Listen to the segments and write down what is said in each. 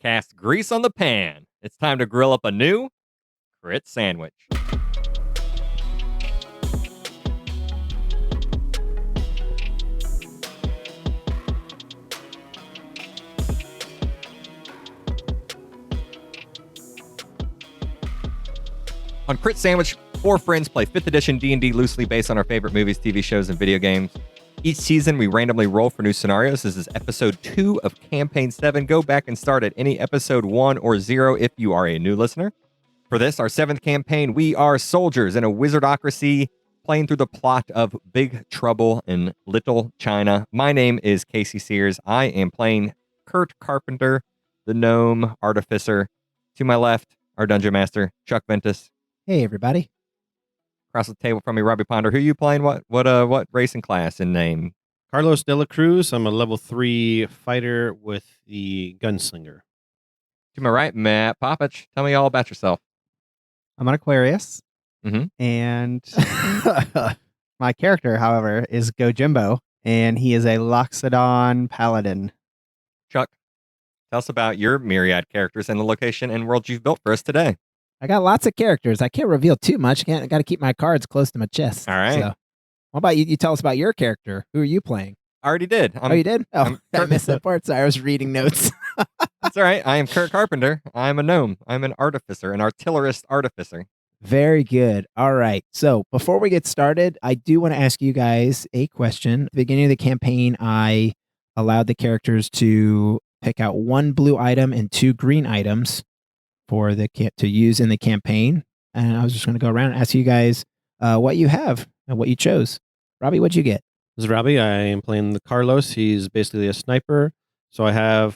Cast grease on the pan. It's time to grill up a new crit sandwich. On Crit Sandwich, 4 friends play 5th edition D&D loosely based on our favorite movies, TV shows, and video games. Each season, we randomly roll for new scenarios. This is episode 2 of Campaign 7. Go back and start at any episode 1 or 0 if you are a new listener. For this, our 7th campaign, we are soldiers in a wizardocracy playing through the plot of Big Trouble in Little China. My name is Casey Sears. I am playing Kurt Carpenter, the gnome artificer. To my left, our dungeon master, Chuck Ventus. Hey, everybody. Across the table from me, Robbie Ponder. Who are you playing? What race and class and name? Carlos Delacruz. I'm a level 3 fighter with the Gunslinger. To my right, Matt Popich. Tell me all about yourself. I'm an Aquarius. Mm-hmm. And my character, however, is Gojimbo, and he is a Loxodon Paladin. Chuck, tell us about your myriad characters and the location and world you've built for us today. I got lots of characters. I can't reveal too much. I got to keep my cards close to my chest. All right. So, what about you? You tell us about your character. Who are you playing? I already did. You did? Oh, I missed that part. Sorry, I was reading notes. That's all right. I am Kurt Carpenter. I'm a gnome. I'm an artificer, an artillerist artificer. Very good. All right. So before we get started, I do want to ask you guys a question. At the beginning of the campaign, I allowed the characters to pick out 1 blue item and 2 green items for to use in the campaign. And I was just going to go around and ask you guys what you have and what you chose. Robbie, what'd you get? This is Robbie. I am playing the Carlos. He's basically a sniper. So I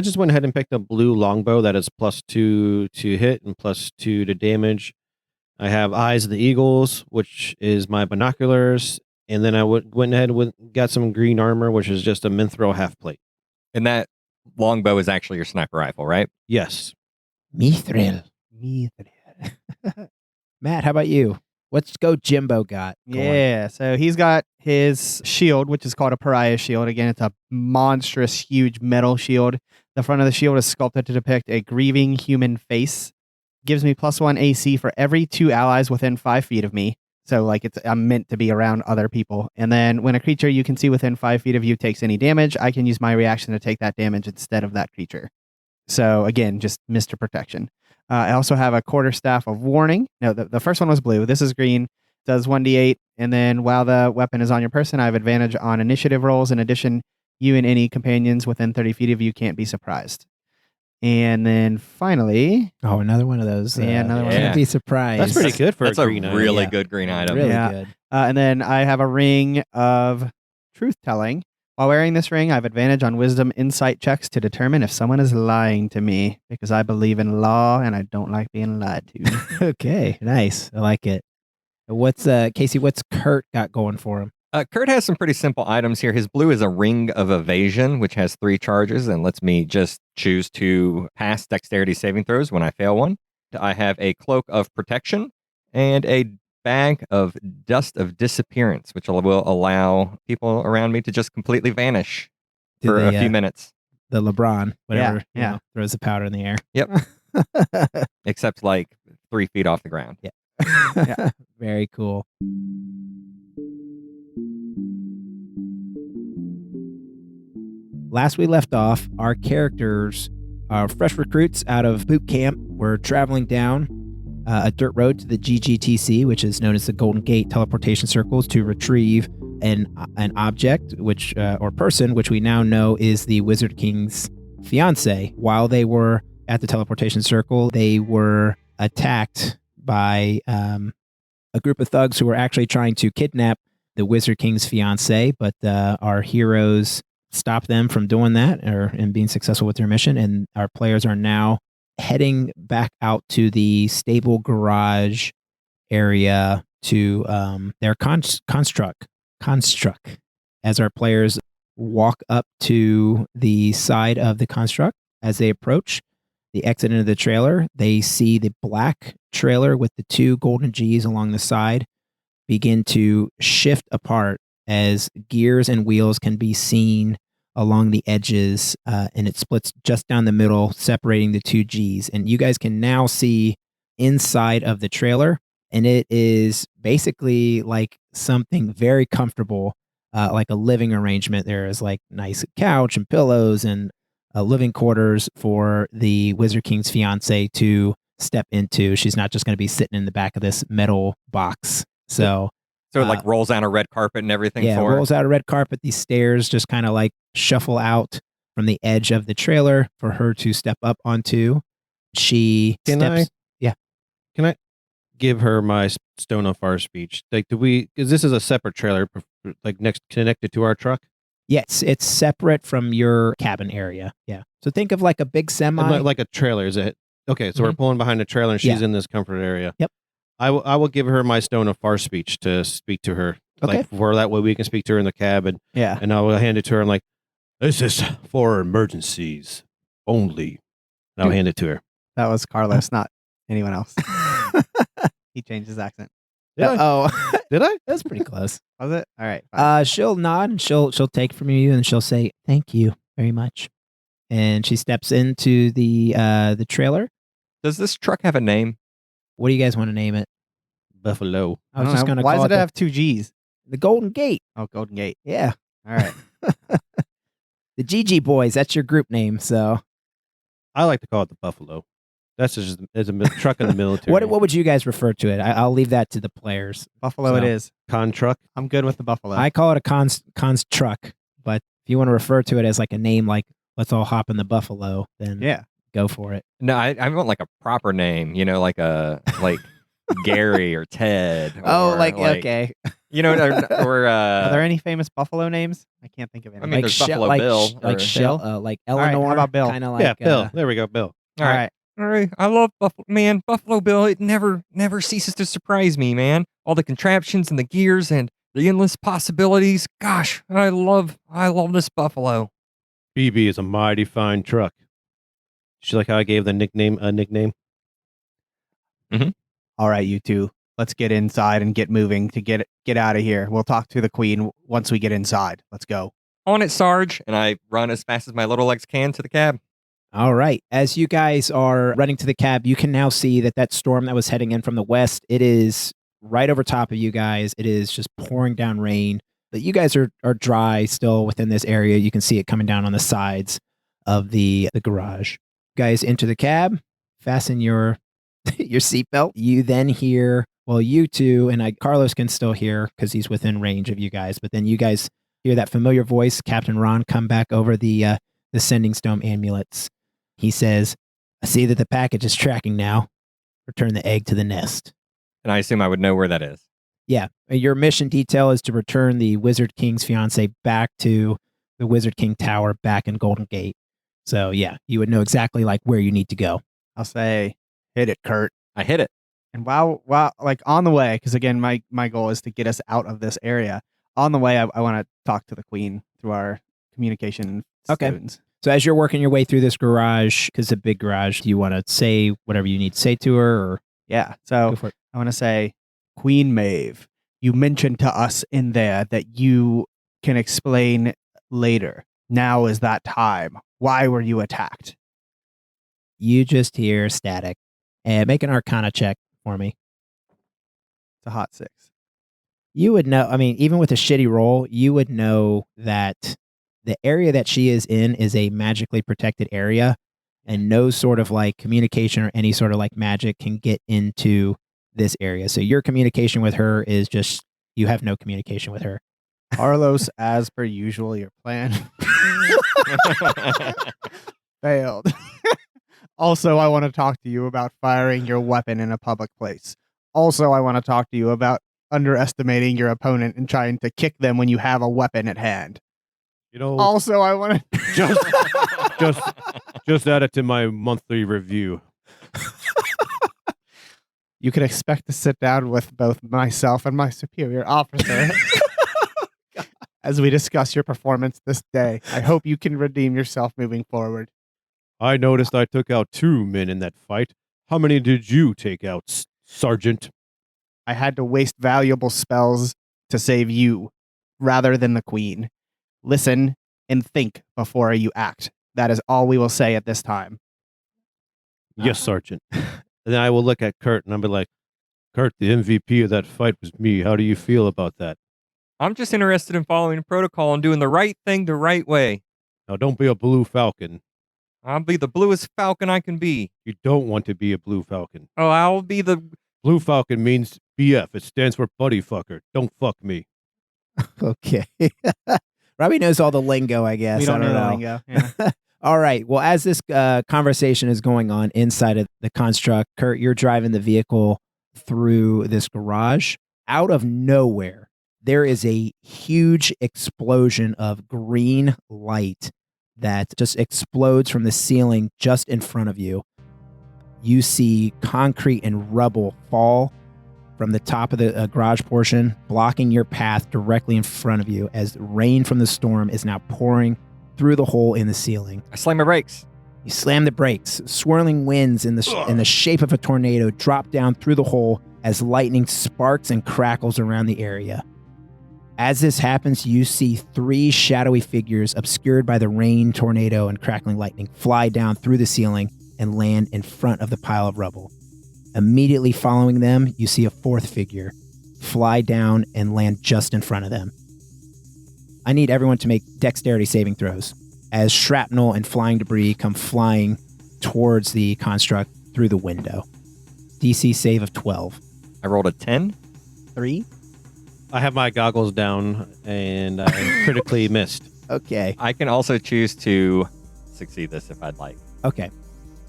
just went ahead and picked a blue longbow that is +2 to hit and +2 to damage. I have Eyes of the Eagles, which is my binoculars. And then I went ahead and got some green armor, which is just a mithril half plate. And that longbow is actually your sniper rifle, right? Yes. Mithril. Matt, how about you? What's Gojimbo got? Yeah, so he's got his shield, which is called a pariah shield. Again, it's a monstrous, huge metal shield. The front of the shield is sculpted to depict a grieving human face. Gives me +1 AC for every 2 allies within 5 feet of me. So, I'm meant to be around other people. And then when a creature you can see within 5 feet of you takes any damage, I can use my reaction to take that damage instead of that creature. So, again, just Mr. Protection. I also have a quarterstaff of warning. No, the first one was blue. This is green. Does 1d8. And then while the weapon is on your person, I have advantage on initiative rolls. In addition, you and any companions within 30 feet of you can't be surprised. And then finally... Oh, another one of those. Another one. Can't be surprised. That's pretty good for That's a green item. really good green item. Really Yeah. good. And then I have a ring of truth-telling. While wearing this ring, I have advantage on wisdom insight checks to determine if someone is lying to me, because I believe in law and I don't like being lied to. Okay, nice. I like it. What's Casey, what's Kurt got going for him? Kurt has some pretty simple items here. His blue is a ring of evasion, which has 3 charges and lets me just choose to pass dexterity saving throws when I fail one. I have a cloak of protection and a bag of dust of disappearance, which will allow people around me to just completely vanish for a few minutes. The LeBron, whatever, Yeah. throws the powder in the air. Yep. Except 3 feet off the ground. Yeah. Yeah. Very cool. Last we left off, our characters, fresh recruits out of boot camp, were traveling down a dirt road to the GGTC, which is known as the Golden Gate Teleportation Circles, to retrieve an object, or person, which we now know is the Wizard King's fiance. While they were at the teleportation circle, they were attacked by a group of thugs who were actually trying to kidnap the Wizard King's fiance, but our heroes stopped them from doing that and being successful with their mission, and our players are now heading back out to the stable garage area to their construct as our players walk up to the side of the construct. As they approach the exit into the trailer, they see the black trailer with the 2 golden G's along the side begin to shift apart as gears and wheels can be seen along the edges, and it splits just down the middle, separating the two Gs. And you guys can now see inside of the trailer, and it is basically like something very comfortable, like a living arrangement. There is like nice couch and pillows and living quarters for the Wizard King's fiance to step into. She's not just going to be sitting in the back of this metal box. So it like rolls down a red carpet and everything yeah, for her. rolls out a red carpet. These stairs just kind of like shuffle out from the edge of the trailer for her to step up onto. She steps. Can I give her my Stone of Fire speech? Like, because this is a separate trailer, like next connected to our truck? Yes, it's separate from your cabin area. Yeah. So think of like a big semi. Like a trailer, is it? Okay, so we're pulling behind a trailer and she's in this comfort area. Yep. I will give her my Stone of Far speech to speak to her. Okay. Like, for that way we can speak to her in the cab, and I will hand it to her. I'm like, this is for emergencies only. And I'll hand it to her. That was Carlos, not anyone else. He changed his accent. Did I? Did I? That's pretty close. Was it? All right. Fine. She'll nod and she'll take from you and she'll say, "Thank you very much." And she steps into the trailer. Does this truck have a name? What do you guys want to name it? Buffalo. I was just going to Why call does it have two G's? the Golden Gate. Oh, Golden Gate. Yeah. All right. The GG Boys. That's your group name. So I like to call it the Buffalo. That's just as a truck in the military. what would you guys refer to it? I'll leave that to the players. Buffalo it is. Con truck? I'm good with the Buffalo. I call it a cons truck, but if you want to refer to it as like a name, like let's all hop in the Buffalo, then go for it. No, I want like a proper name, like Gary or Ted. Or okay. Or Are there any famous Buffalo names? I can't think of any. I mean, there's Buffalo Bill. Like Shell, like Eleanor. How about Bill? Kind of like yeah, Bill. There we go, Bill. All right. All right. I love Buffalo Bill. It never ceases to surprise me, man. All the contraptions and the gears and the endless possibilities. Gosh, I love this Buffalo. BB is a mighty fine truck. Did you like how I gave the nickname a nickname? Mm-hmm. All right, you two. Let's get inside and get moving to get out of here. We'll talk to the queen once we get inside. Let's go. On it, Sarge. And I run as fast as my little legs can to the cab. All right. As you guys are running to the cab, you can now see that storm that was heading in from the west, it is right over top of you guys. It is just pouring down rain. But you guys are dry still within this area. You can see it coming down on the sides of the garage. Guys, enter the cab, fasten your seatbelt. You then hear, well, you two, and Carlos can still hear because he's within range of you guys, but then you guys hear that familiar voice, Captain Ron, come back over the sending stone amulets. He says, "I see that the package is tracking now. Return the egg to the nest." And I assume I would know where that is. Yeah. Your mission detail is to return the Wizard King's fiance back to the Wizard King Tower back in Golden Gate. So, yeah, you would know exactly like where you need to go. I'll say, hit it, Kurt. I hit it. And while like on the way, because again, my goal is to get us out of this area. On the way, I want to talk to the queen through our communication stones. So as you're working your way through this garage, because it's a big garage, do you want to say whatever you need to say to her? Or yeah. So go for it. I want to say, Queen Maeve, you mentioned to us in there that you can explain later. Now is that time. Why were you attacked? You just hear static. And make an Arcana check for me. It's a hot 6. You would know, I mean, even with a shitty roll, you would know that the area that she is in is a magically protected area, and no sort of like communication or any sort of like magic can get into this area. So your communication with her is just, you have no communication with her. Carlos, as per usual, your plan failed. Also, I want to talk to you about firing your weapon in a public place. Also, I want to talk to you about underestimating your opponent and trying to kick them when you have a weapon at hand. Also, I want to just add it to my monthly review. You can expect to sit down with both myself and my superior officer as we discuss your performance this day. I hope you can redeem yourself moving forward. I noticed I took out 2 men in that fight. How many did you take out, Sergeant? I had to waste valuable spells to save you rather than the queen. Listen, and think before you act. That is all we will say at this time. Yes, Sergeant. And then I will look at Kurt and I'll be like, Kurt, the MVP of that fight was me. How do you feel about that? I'm just interested in following protocol and doing the right thing the right way. Now, don't be a blue falcon. I'll be the bluest falcon I can be. You don't want to be a blue falcon. Oh, I'll be the... Blue falcon means BF. It stands for buddy fucker. Don't fuck me. Okay. Robbie knows all the lingo, I guess. We don't I know don't the know. lingo. Yeah. All right. Well, as this conversation is going on inside of the construct, Kurt, you're driving the vehicle through this garage. Out of nowhere, there is a huge explosion of green light that just explodes from the ceiling just in front of you. You see concrete and rubble fall from the top of the garage portion, blocking your path directly in front of you as rain from the storm is now pouring through the hole in the ceiling. I slam my brakes. You slam the brakes. Swirling winds in the shape of a tornado drop down through the hole as lightning sparks and crackles around the area. As this happens, you see 3 shadowy figures obscured by the rain, tornado, and crackling lightning fly down through the ceiling and land in front of the pile of rubble. Immediately following them, you see a 4th figure fly down and land just in front of them. I need everyone to make dexterity saving throws as shrapnel and flying debris come flying towards the construct through the window. DC save of 12. I rolled a 10. 3? I have my goggles down and I critically missed. Okay. I can also choose to succeed this if I'd like. Okay.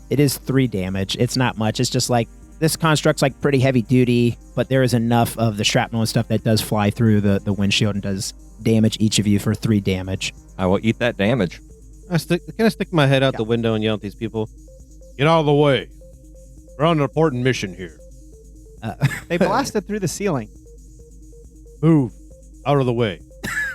It is 3 damage. It's not much. It's just like, this construct's like pretty heavy duty, but there is enough of the shrapnel and stuff that does fly through the windshield and does damage each of you for 3 damage. I will eat that damage. Can I stick my head out the window and yell at these people? Get out of the way. We're on an important mission here. They blasted through the ceiling. Move. Out of the way.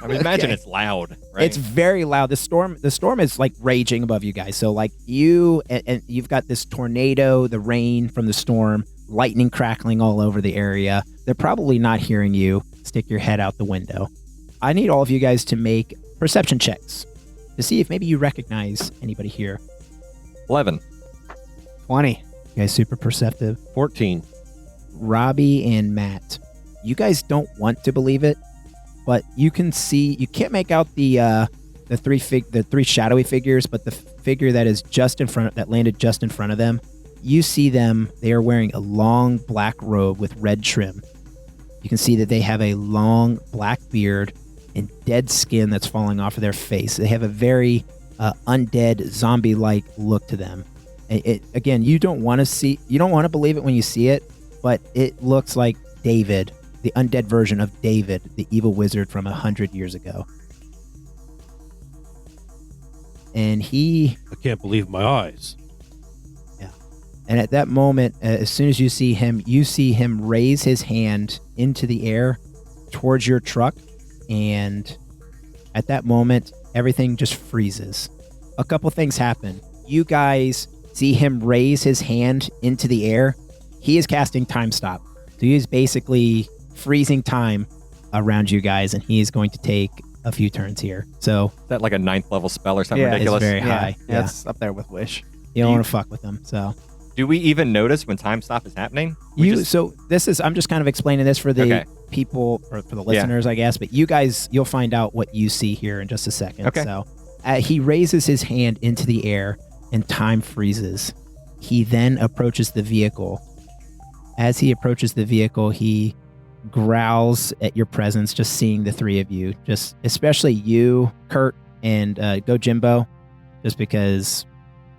I mean, imagine Okay. it's loud, right? It's very loud. The storm is like raging above you guys. So like you and you've got this tornado, the rain from the storm, lightning crackling all over the area. They're probably not hearing you. Stick your head out the window. I need all of you guys to make perception checks to see if maybe you recognize anybody here. 11. 20. You guys super perceptive. 14. Robbie and Matt, you guys don't want to believe it, but you can see, you can't make out the 3 shadowy figures, but the figure that is just in front, that landed just in front of them, you see them. They are wearing a long black robe with red trim. You can see that they have a long black beard and dead skin that's falling off of their face. They have a very undead, zombie-like look to them. Again, you don't want to believe it when you see it, but it looks like David, the undead version of David, the evil wizard from 100 years ago. And I can't believe my eyes. and at that moment, as soon as you see him raise his hand into the air towards your truck. And at that moment, everything just freezes. A couple things happen. You guys see him raise his hand into the air. He is casting time stop. So he is basically freezing time around you guys, and he is going to take a few turns here. So Is that like a 9th level spell or something Yeah, it's ridiculous? it's very high. Yeah, it's up there with Wish. You don't want to fuck with him. So Do we even notice when time stop is happening? I'm just kind of explaining this for the Okay. people, or for the listeners, I guess. But you guys, you'll find out what you see here in just a second. Okay. So he raises his hand into the air, and time freezes. He then approaches the vehicle. As he approaches the vehicle, he growls at your presence, just seeing the 3 of you, just especially you, Kurt, and Gojimbo, just because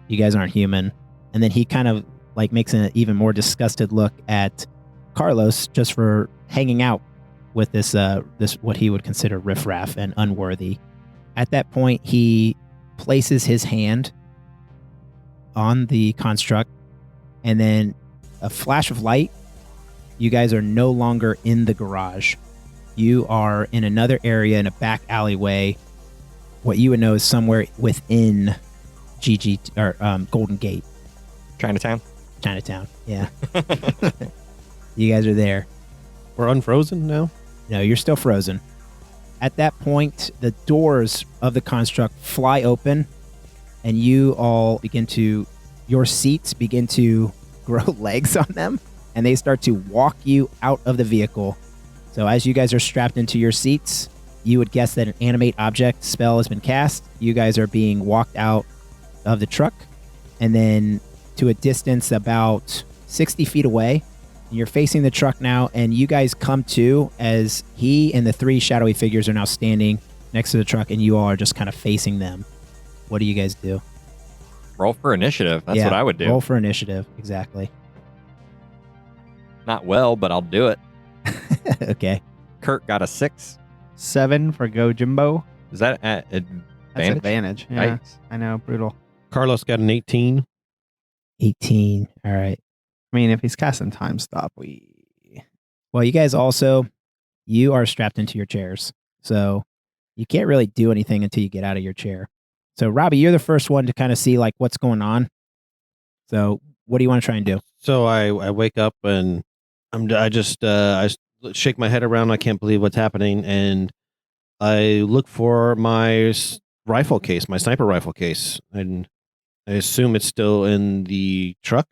you guys aren't human. And then he kind of like makes an even more disgusted look at Carlos, just for hanging out with this what he would consider riffraff and unworthy. At that point, he places his hand on the construct, and then a flash of light. You guys are no longer in the garage. You are in another area, in a back alleyway. What you would know is somewhere within Golden Gate. Chinatown? Chinatown, yeah. You guys are there. We're unfrozen now? No, you're still frozen. At that point, the doors of the construct fly open, and you all your seats begin to grow legs on them, and they start to walk you out of the vehicle. So as you guys are strapped into your seats, you would guess that an animate object spell has been cast. You guys are being walked out of the truck, and then to a distance about 60 feet away. You're facing the truck now, and you guys come to as he and the 3 shadowy figures are now standing next to the truck, and you all are just kind of facing them. What do you guys do? Roll for initiative. That's what I would do. Roll for initiative. Exactly. Not well, but I'll do it. Okay. Kurt got a 6. 7 for Gojimbo. Is that at advantage? That's advantage. Yeah, Nice. I know. Brutal. Carlos got an 18. 18. All right. I mean, if he's casting time stop, Well, you guys you are strapped into your chairs, so you can't really do anything until you get out of your chair. So, Robbie, you're the first one to kind of see like what's going on. So, what do you want to try and do? So I wake up and I shake my head around. I can't believe what's happening, and I look for my rifle case, my sniper rifle case, and I assume it's still in the truck.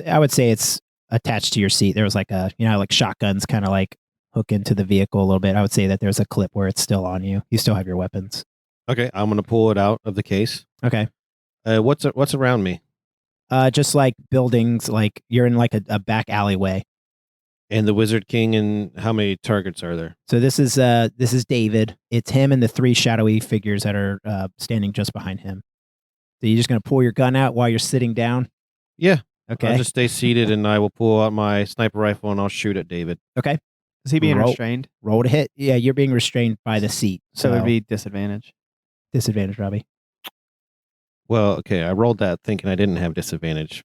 I would say it's attached to your seat. There was like like shotguns kind of like hook into the vehicle a little bit. I would say that there's a clip where it's still on you. You still have your weapons. Okay, I'm gonna pull it out of the case. Okay. What's around me? Just like buildings, like you're in like a back alleyway. And the Wizard King, and how many targets are there? So this is David. It's him and the 3 shadowy figures that are standing just behind him. So you're just gonna pull your gun out while you're sitting down? Yeah. Okay. I'll just stay seated, and I will pull out my sniper rifle, and I'll shoot at David. Okay. Is he being Roll. restrained? Roll to hit. Yeah, you're being restrained by the seat. So it would be disadvantage. disadvantage, Robbie. Well, okay, I rolled that thinking I didn't have disadvantage.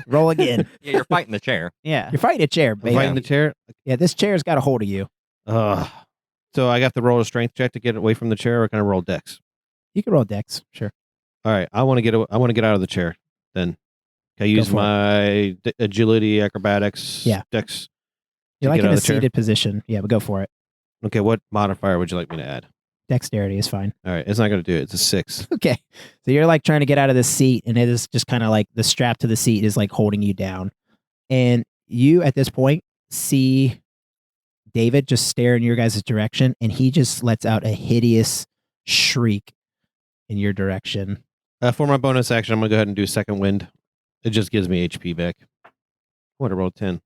Roll again. Yeah, you're fighting the chair. Yeah. You're fighting a chair, I'm baby. fighting the chair. Yeah, this chair's got a hold of you. So I got to roll a strength check to get away from the chair, or can I roll dex? You can roll dex, sure. All right, I want to get out of the chair. Then can I use for my agility, acrobatics, Yeah. dex? You're to like get in out a of the chair? seated position. Yeah, but go for it. Okay, what modifier would you like me to add? Dexterity is fine. All right, it's not going to do it. It's a 6. Okay. So you're like trying to get out of the seat, and it is just kind of like the strap to the seat is like holding you down. And you, at this point, see David just stare in your guys' direction, and he just lets out a hideous shriek in your direction. For my bonus action, I'm going to go ahead and do second wind. It just gives me HP back. What, I rolled 10.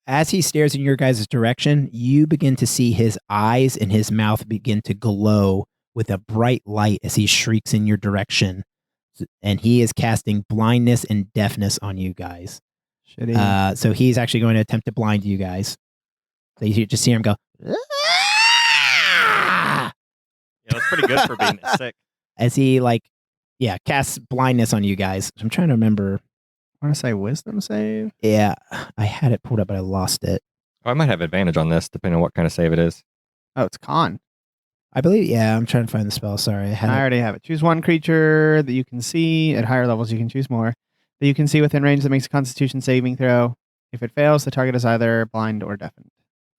As he stares in your guys' direction, you begin to see his eyes and his mouth begin to glow with a bright light as he shrieks in your direction. And he is casting blindness and deafness on you guys. So he's actually going to attempt to blind you guys. So you just see him go, Yeah, that's pretty good for being sick. as he casts blindness on you guys. I'm trying to remember. I want to say wisdom save. Yeah, I had it pulled up, but I lost it. Oh, I might have advantage on this, depending on what kind of save it is. Oh, it's con. I believe, yeah, I'm trying to find the spell. Sorry. I already have it. Choose one creature that you can see. At higher levels, you can choose more. That you can see within range that makes a constitution saving throw. If it fails, the target is either blind or deafened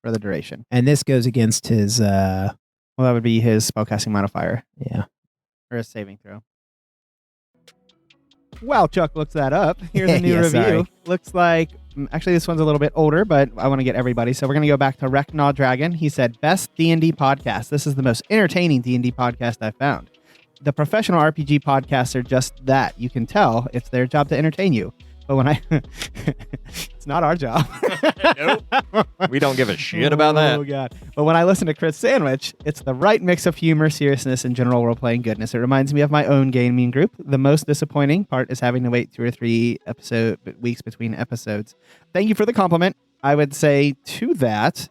for the duration. And this goes against his, Well, that would be his spellcasting modifier. yeah. Or a saving throw. While Chuck looks that up, here's a new Yeah, review. sorry. Looks like, actually, this one's a little bit older, but I want to get everybody. So we're going to go back to Recknaw Dragon. He said, best D&D podcast. This is the most entertaining D&D podcast I've found. The professional RPG podcasts are just that. You can tell it's their job to entertain you. But when it's not our job. Nope. We don't give a shit about that. Oh, God. But when I listen to Crit Sandwich, it's the right mix of humor, seriousness, and general role-playing goodness. It reminds me of my own gaming group. The most disappointing part is having to wait 2 or 3 weeks between episodes. Thank you for the compliment. I would say to that,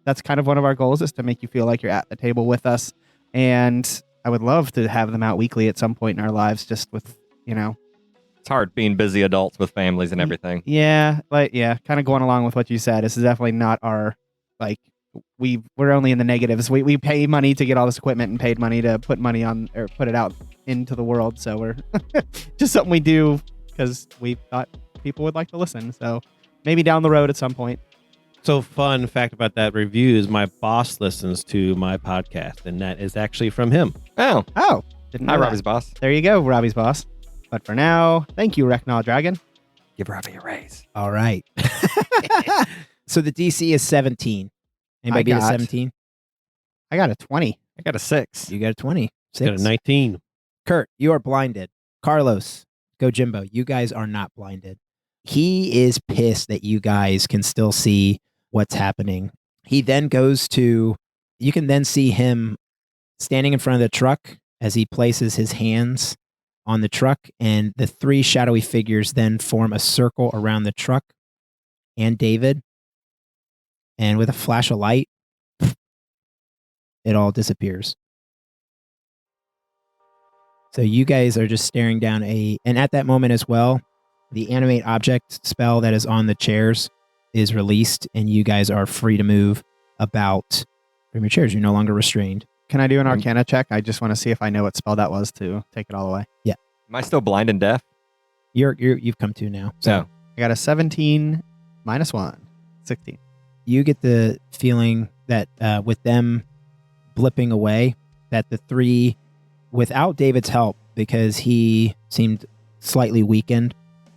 that's kind of one of our goals, is to make you feel like you're at the table with us. And I would love to have them out weekly at some point in our lives, just with, It's hard being busy adults with families and everything. Yeah, kind of going along with what you said. This is definitely not our, we're only in the negatives. We pay money to get all this equipment and paid money to put money on, or put it out into the world. So we're just something we do because we thought people would like to listen. So maybe down the road at some point. So fun fact about that review is my boss listens to my podcast, and that is actually from him. Oh, Oh, didn't know hi, that. Robbie's boss. There you go, Robbie's boss. But for now, thank you, Reknal Dragon. Give Robbie a raise. All right. So the DC is 17. Anybody beat a 17? I got a 20. I got a 6. You got a 20. Got a 6. 19. Kurt, you are blinded. Carlos, Gojimbo, you guys are not blinded. He is pissed that you guys can still see what's happening. He then goes to, you can then see him standing in front of the truck as he places his hands on the truck, and the 3 shadowy figures then form a circle around the truck and David. And with a flash of light, it all disappears. So you guys are just staring down and at that moment as well, the animate object spell that is on the chairs is released, and you guys are free to move about from your chairs. You're no longer restrained. Can I do an Arcana check? I just want to see if I know what spell that was to take it all away. Am I still blind and deaf? You've come to now. So No. I got a 17 minus 1. 16. you get the feeling that with them blipping away, that the 3, without David's help, because he seemed slightly weakened,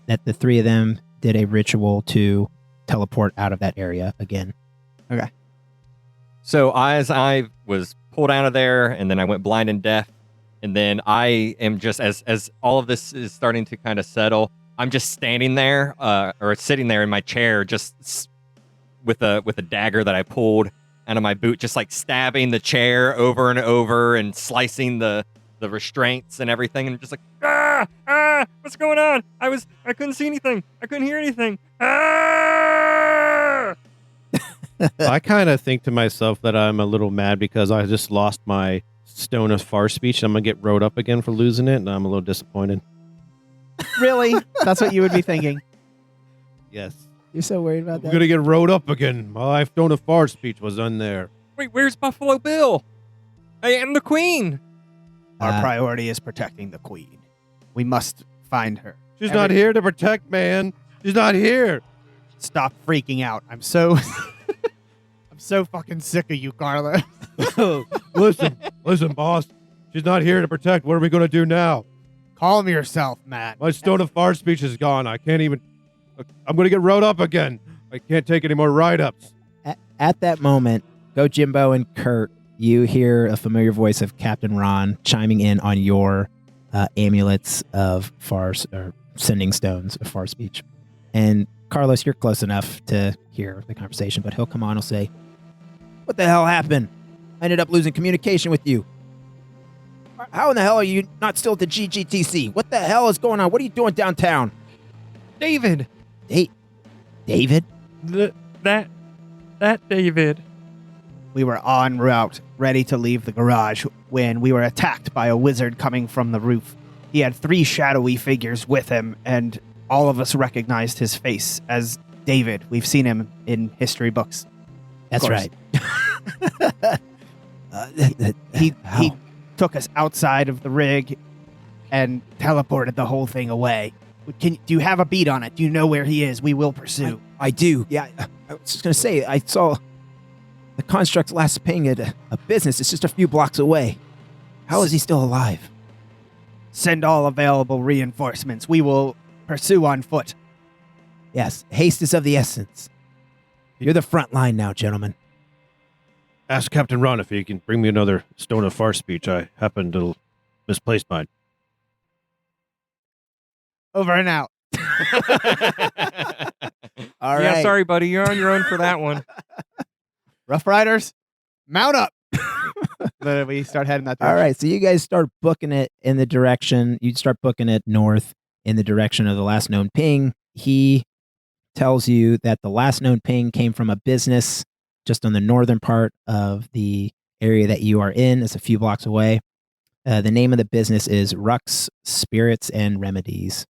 that the 3 of them did a ritual to teleport out of that area again. So as I was pulled out of there, and then I went blind and deaf, and then I am just, as all of this is starting to kind of settle, I'm just standing there, or sitting there in my chair, just with a dagger that I pulled out of my boot, just like stabbing the chair over and over and slicing the restraints and everything, and just like, what's going on? I couldn't see anything. I couldn't hear anything. I kind of think to myself that I'm a little mad because I just lost my Stone of Far Speech. I'm going to get rode up again for losing it, and I'm a little disappointed. Really? That's what you would be thinking. Yes. You're so worried about I'm that? going to get rode up again. My Stone of Far Speech was on there. Wait, where's Buffalo Bill? I am the queen. Our priority is protecting the queen. We must find her. She's not here to protect, man. She's not here. Stop freaking out. I'm so I'm so fucking sick of you, Carla. Listen, boss. She's not here to protect. What are we going to do now? Calm yourself, Matt. My Stone of Far Speech is gone. I can't even... I'm going to get rode up again. I can't take any more ride-ups. At that moment, Gojimbo and Kurt, you hear a familiar voice of Captain Ron chiming in on your amulets of or sending stones of far speech. And Carlos, you're close enough to hear the conversation, but he'll come on and say, "What the hell happened? I ended up losing communication with you. How in the hell are you not still at the GGTC? What the hell is going on? What are you doing downtown?" David. David? That David. We were en route, ready to leave the garage, when we were attacked by a wizard coming from the roof. He had 3 shadowy figures with him, and all of us recognized his face as David. We've seen him in history books. That's right. He took us outside of the rig and teleported the whole thing away. Do you have a beat on it? Do you know where he is? We will pursue. I do. Yeah, I was just going to say, I saw the construct's last ping at a business. It's just a few blocks away. How is he still alive? Send all available reinforcements. We will pursue on foot. Yes, haste is of the essence. You're the front line now, gentlemen. Ask Captain Ron if he can bring me another Stone of Far Speech. I happen to misplace mine. Over and out. All right. Yeah, sorry, buddy. You're on your own for that one. Rough Riders, mount up. Then we start heading that All direction. right, so you guys start booking it in the direction, you start booking it north in the direction of the last known ping. He tells you that the last known ping came from a business just on the northern part of the area that you are in. It's a few blocks away. The name of the business is Rux Spirits and Remedies.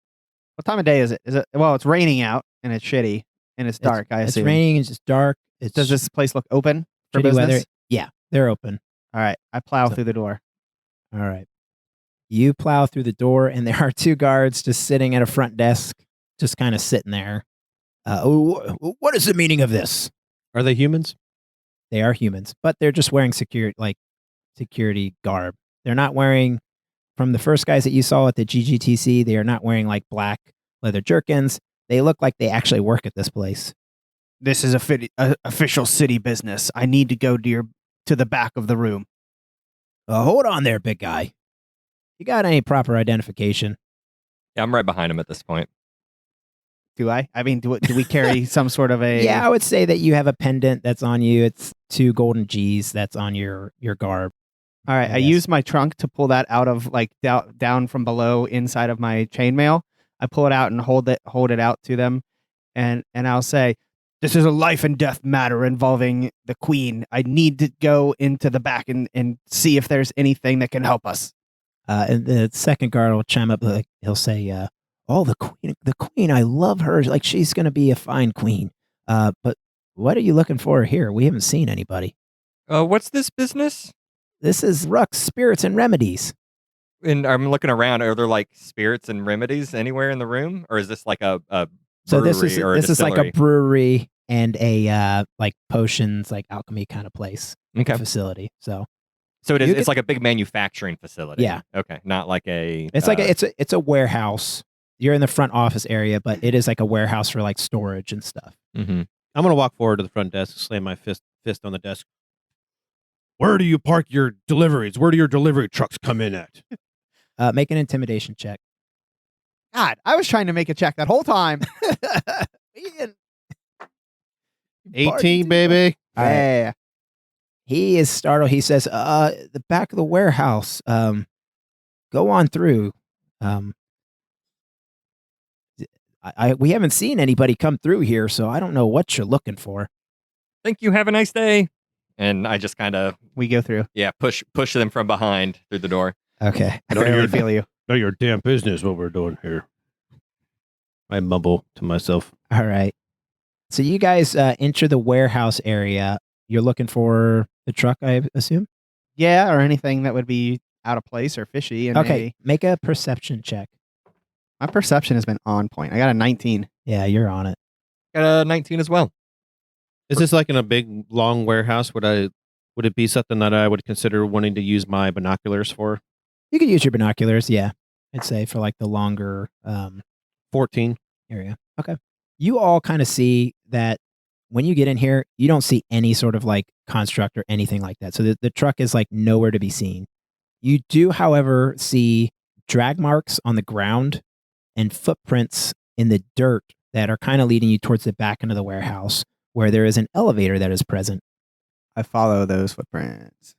What time of day is it? Well, it's raining out and it's shitty and it's dark, I assume. It's raining, it's dark. Does this place look open for shitty business? weather? Yeah, they're open. All right. I plow through the door. All right. You plow through the door, and there are 2 guards just sitting at a front desk, just kind of sitting there. What is the meaning of this? Are they humans? They are humans, but they're just wearing security garb. They're not wearing, from the first guys that you saw at the GGTC, they are not wearing like black leather jerkins. They look like they actually work at this place. This is a official city business. I need to go to the back of the room. Hold on there, big guy. You got any proper identification? Yeah, I'm right behind him at this point. Do I? I mean, do we carry some sort of a... Yeah, I would say that you have a pendant that's on you. It's 2 golden G's that's on your garb. All right, I Yes. use my trunk to pull that out of like down from below inside of my chainmail. I pull it out and hold it out to them, and I'll say, "This is a life and death matter involving the queen. I need to go into the back and see if there's anything that can help us." And the second guard will chime up. He'll say, "Oh, the queen! I love her. Like she's gonna be a fine queen. But what are you looking for here? We haven't seen anybody. What's this business? This is Ruck's Spirits and Remedies. And I'm looking around. Are there like spirits and remedies anywhere in the room, or is this like a So brewery this is like a distillery? brewery and a like potions, like alchemy kind of place Okay, facility. So so it is. You It's can- like a big manufacturing facility. Yeah. Okay, not like a. it's like it's a warehouse. You're in the front office area, but it is like a warehouse for like storage and stuff. Mm-hmm. I'm gonna walk forward to the front desk, slam my fist on the desk. Where do you park your deliveries? Where do your delivery trucks come in at? Make an intimidation check. God, I was trying to make a check that whole time. Ian. 18, baby. All right. Yeah. He is startled. He says, the back of the warehouse. Go on through. We haven't seen anybody come through here, so I don't know what you're looking for. Thank you. Have a nice day. And I just kind of We go through. push them from behind through the door. Okay. I barely feel you. None of your damn business what we're doing here. I mumble to myself. All right. So you guys enter the warehouse area. You're looking for the truck, I assume? Yeah, or anything that would be out of place or fishy. And Okay. Make a perception check. my perception has been on point. I got a 19. Yeah, you're on it. Got a 19 as well. Is this like in a big, long warehouse? Would it be something that I would consider wanting to use my binoculars for? You could use your binoculars, yeah. I'd say for like the longer 14. area. Okay. You all kind of see that when you get in here, you don't see any sort of like construct or anything like that. So the truck is like nowhere to be seen. You do, however, see drag marks on the ground and footprints in the dirt that are kind of leading you towards the back end of the warehouse where there is an elevator that is present. I follow those footprints.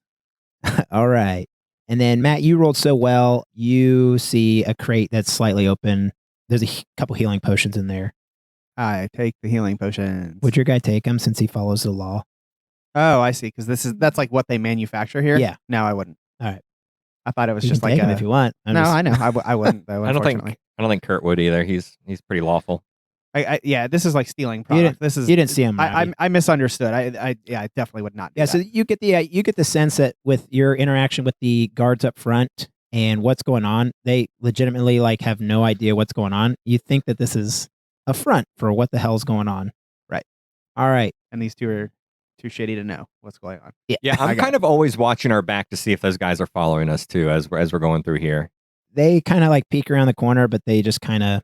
All right. And then, Matt, you rolled so well. You see a crate that's slightly open. There's a couple healing potions in there. I take the healing potions. Would your guy take them since he follows the law? Oh, I see. Because that's like what they manufacture here. Yeah. No, I wouldn't. All right. I thought it was You just can like take them if you want. No, I know. I wouldn't though. I don't Unfortunately. think Kurt would either. He's pretty lawful. Yeah, this is like stealing You product. This is you didn't see him. I misunderstood. I definitely would not. Do Yeah, that. so you get the sense that with your interaction with the guards up front and what's going on, they legitimately like have no idea what's going on. You think that this is a front for what the hell's going on. Right. All right. And these two are too shitty to know what's going on. Yeah, I I'm got kind of always watching our back to see if those guys are following us too as we're going through here. They kind of like peek around the corner, but they just kind of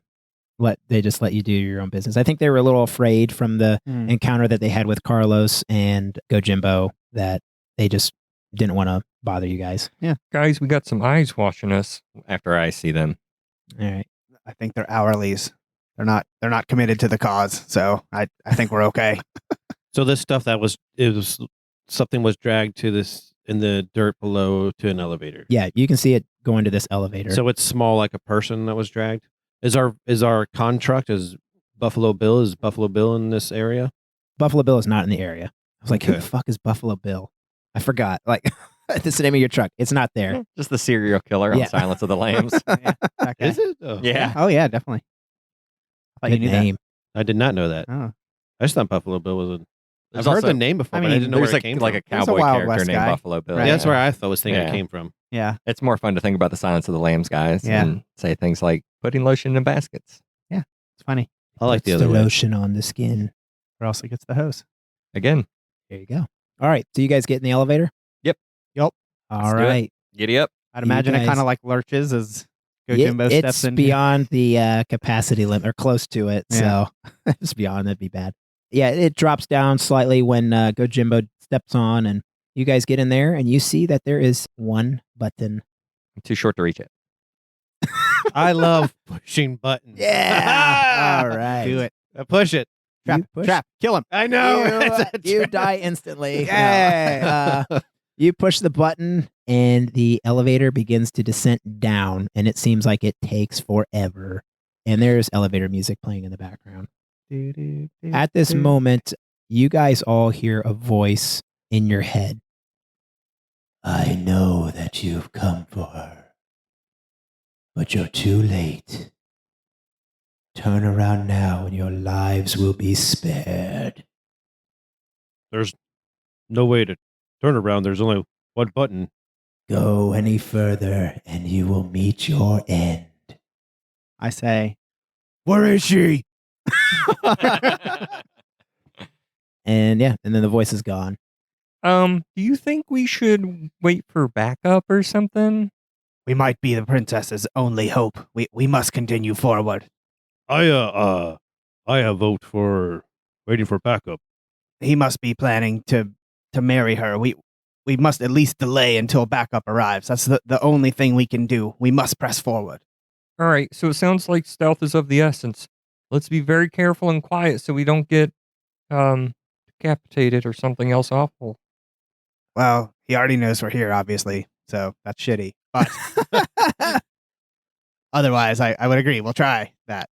let you do your own business. I think they were a little afraid from the encounter that they had with Carlos and Gojimbo that they just didn't want to bother you guys. Guys, we got some eyes watching us after I see them. All right. I think they're hourlies. They're not committed to the cause. So I think we're okay. So this stuff something was dragged to this in the dirt below to an elevator. Yeah, you can see it going to this elevator. So it's small like a person that was dragged. Is our contract is Buffalo Bill in this area? Buffalo Bill is not in the area. I was like, who Okay. the fuck is Buffalo Bill? I forgot. Like, that's the name of your truck. It's not there. Just the serial killer on Yeah. Silence of the Lambs. Yeah, that guy. Is it? Oh, Yeah. Oh yeah, definitely. I thought you Good knew name. I did not know that. that. Oh. I just thought Buffalo Bill was a. There's I've heard also- the name before, I but I mean, didn't know There's where it came like a from. He's a cowboy Wild character West named guy. Buffalo Bill. Right. Yeah, that's where I was thinking Yeah. it came from. Yeah. It's more fun to think about the Silence of the Lambs guys Yeah. and say things like putting lotion in baskets. It's funny. I like the Puts other way. lotion on the skin. Or else it gets the hose. Again. There you go. All right. So you guys get in the elevator? Yep. Yep. All do it. right. Giddy up. I'd You imagine it guys- kind of like lurches as Gojimbo steps It's in. beyond the capacity limit, or close to it. Yeah. So it's beyond, that'd be bad. Yeah, it drops down slightly when Gojimbo steps on, and you guys get in there, and you see that there is one button. I'm too short to reach it. I love pushing buttons. All right. Do it. Push it. Trap. You push- Trap. Kill him. I know. You die instantly. Yay. You push the button, and the elevator begins to descend down, and it seems like it takes forever. And there's elevator music playing in the background. At this moment, you guys all hear a voice in your head. I know that you've come for her, but you're too late. Turn around now and your lives will be spared. There's no way to turn around. There's only one button. Go any further and you will meet your end. I say, where is she? And yeah, and then the voice is gone. Do you think we should wait for backup or something? We might be the princess's only hope. We must continue forward. I vote for waiting for backup. He must be planning to marry her. We must at least delay until backup arrives. That's the only thing we can do. We must press forward. All right, so it sounds like stealth is of the essence. Let's be very careful and quiet so we don't get decapitated or something else awful. Well, he already knows we're here, obviously, so that's shitty. But otherwise, I would agree. We'll try that.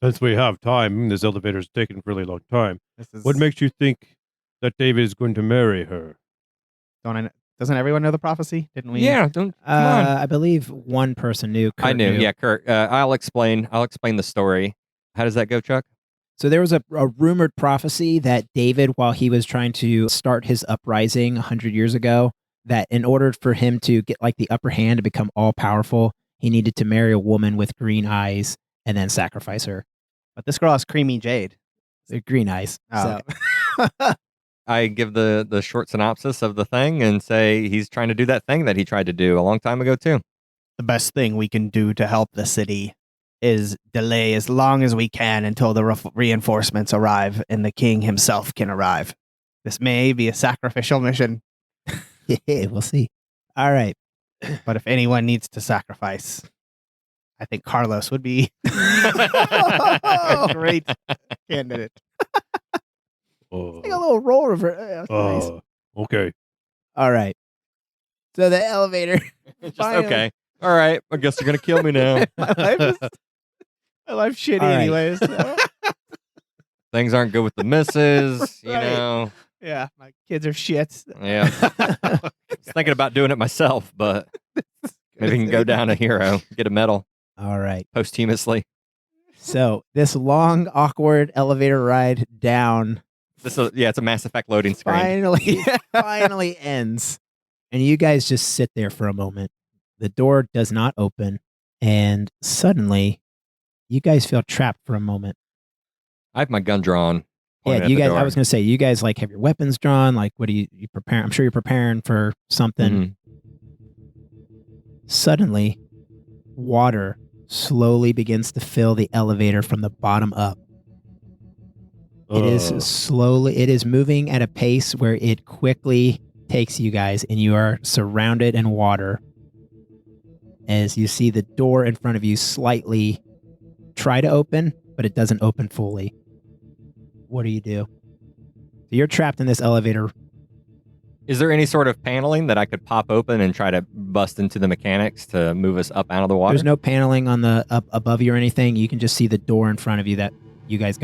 Since we have time, this elevator's taken a really long time. This is, What makes you think that David is going to marry her? doesn't everyone know the prophecy? Didn't we? Yeah, come on. I believe one person knew. I Kurt knew. knew. Yeah, Kurt. I'll explain the story. How does that go, Chuck? So there was a rumored prophecy that David, while he was trying to start his uprising 100 years ago, that in order for him to get like the upper hand to become all powerful, he needed to marry a woman with green eyes and then sacrifice her. But this girl has creamy jade. They're green eyes. Oh, So I give the short synopsis of the thing and say he's trying to do that thing that he tried to do a long time ago too. the best thing we can do to help the city is delay as long as we can until the reinforcements arrive and the king himself can arrive. This may be a sacrificial mission, yeah, we'll see. All right. but if anyone needs to sacrifice, I think Carlos would be a great candidate. Take a little roll over. Nice. Okay. All right. So the elevator. Just Finally. okay. All right. I guess you're gonna kill me now. My life's shitty All right. anyways. So, Things aren't good with the missus. You Right. know. yeah, my kids are shits. Yeah. I was thinking about doing it myself, but maybe we can go down a hero, get a medal All right. posthumously. So this long, awkward elevator ride down It's a Mass Effect loading screen. finally ends. And you guys just sit there for a moment. The door does not open. And suddenly, you guys feel trapped for a moment. I have my gun drawn. pointed Yeah, at you the guys, door. I was going to say, you guys like have your weapons drawn. Like, what are you prepare? I'm sure you're preparing for something. Mhm. Suddenly, water slowly begins to fill the elevator from the bottom up. It is moving at a pace where it quickly takes you guys, and you are surrounded in water as you see the door in front of you slightly try to open, but it doesn't open fully. What do you do? So you're trapped in this elevator. Is there any sort of paneling that I could pop open and try to bust into the mechanics to move us up out of the water? There's no paneling on the up above you or anything. You can just see the door in front of you that you guys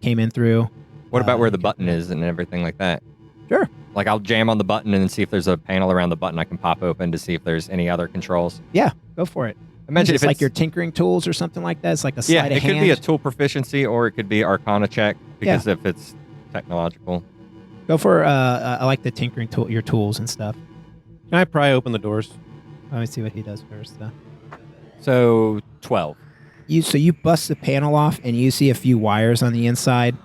came in through. What about where the okay. button is and everything like that? Sure. Like I'll jam on the button and then see if there's a panel around the button I can pop open to see if there's any other controls. Yeah, go for it. Imagine It's if like it's your tinkering tools or something like that. It's like a sleight yeah, of it hand. could be a tool proficiency or it could be Arcana check because if it's technological. Go for I like the tinkering tool, your tools and stuff. Can I pry open the doors? Let me see what he does first. So 12. You bust the panel off and you see a few wires on the inside,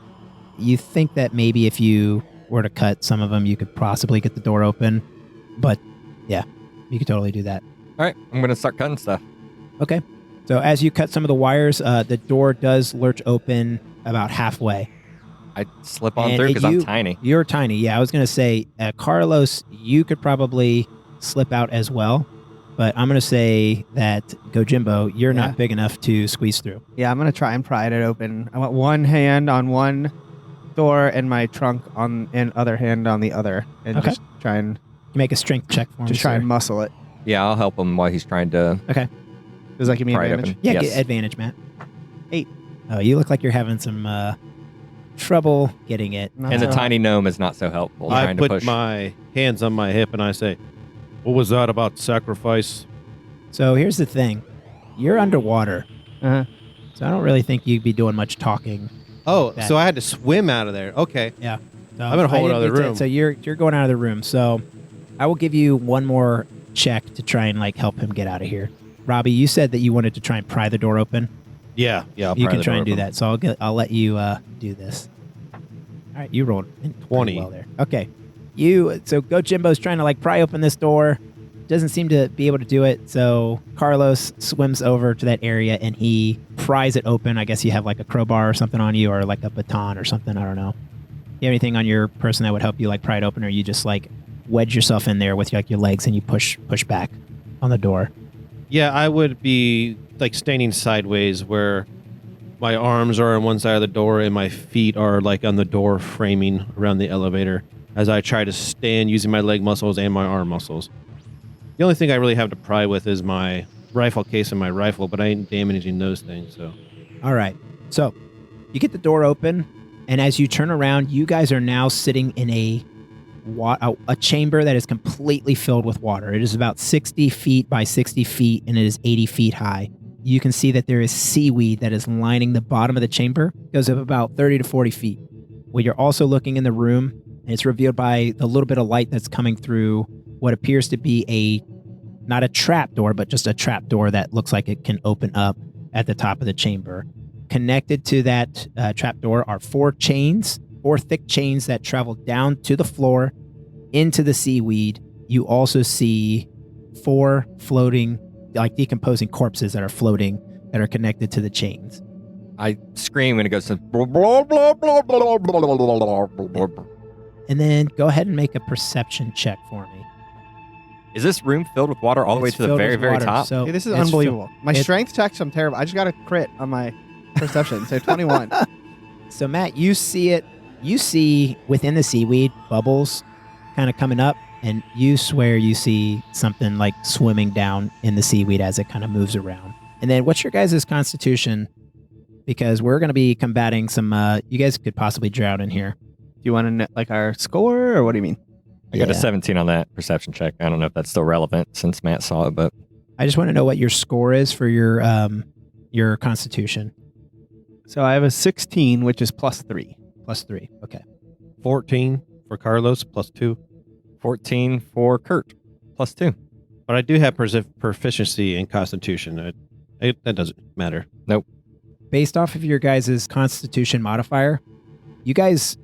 You think that maybe if you were to cut some of them, you could possibly get the door open. But yeah, you could totally do that. All right, I'm going to start cutting stuff. Okay. So as you cut some of the wires, the door does lurch open about halfway. I slip on And through because I'm tiny. You're tiny. Yeah, I was going to say, Carlos, you could probably slip out as well. But I'm going to say that Gojimbo, you're not big enough to squeeze through. Yeah, I'm going to try and pry it open. I want one hand on one door and my trunk and other hand on the other. And just try and... Make a strength check for me. Just try and muscle it. Yeah, I'll help him while he's trying to... Okay. Does that give me pry it advantage? open. Yeah, Yes. get advantage, Matt. 8. Oh, you look like you're having some trouble getting it. Not And the so tiny gnome is not so helpful. I trying to put push. my hands on my hip and I say, "What was that about sacrifice?" So here's the thing. You're underwater. Uh-huh. So I don't really think you'd be doing much talking. Oh, That- so I had to swim out of there. Okay. Yeah. So I'm in a whole other room. So you're going out of the room. So I will give you one more check to try and help him get out of here. Robbie, you said that you wanted to try and pry the door open. Yeah. I'll You pry can the try door and do open. that. So I'll let you do this. All right, you rolled pretty 20. well there. Okay. So Gojimbo's trying to pry open this door. Doesn't seem to be able to do it. So Carlos swims over to that area and he pries it open. I guess you have a crowbar or something on you, or a baton or something. I don't know. You have anything on your person that would help you pry it open, or you just wedge yourself in there with your legs and you push back on the door? Yeah, I would be standing sideways where my arms are on one side of the door and my feet are on the door framing around the elevator as I try to stand using my leg muscles and my arm muscles. The only thing I really have to pry with is my rifle case and my rifle, but I ain't damaging those things. So, All right. So you get the door open, and as you turn around, you guys are now sitting in a chamber that is completely filled with water. It is about 60 feet by 60 feet, and it is 80 feet high. You can see that there is seaweed that is lining the bottom of the chamber. It goes up about 30 to 40 feet. Well, you're also looking in the room, and it's revealed by the little bit of light that's coming through what appears to be not a trap door, but just a trap door that looks like it can open up at the top of the chamber. Connected to that trap door are 4 thick chains that travel down to the floor into the seaweed. You also see 4 floating, decomposing corpses that are floating that are connected to the chains. I scream and it goes to blah, blah, blah, blah, blah, blah, blah, blah, blah. And then go ahead and make a perception check for me. Is this room filled with water all the way It's to the filled very, with very water, top? So Hey, this is it's unbelievable. My it- strength checks, I'm terrible. I just got a crit on my perception, so 21. So Matt, you see it. You see within the seaweed bubbles kind of coming up, and you swear you see something swimming down in the seaweed as it kind of moves around. And then what's your guys' constitution? Because we're going to be combating some, you guys could possibly drown in here. Do you want to know our score, or what do you mean? I got a Yeah. 17 on that perception check. I don't know if that's still relevant since Matt saw it, but I just want to know what your score is for your constitution. So I have a 16, which is +3. +3. Okay. 14 for Carlos, +2. 14 for Kurt, +2. But I do have proficiency in Constitution. That doesn't matter. Based off of your guys' constitution modifier, you guys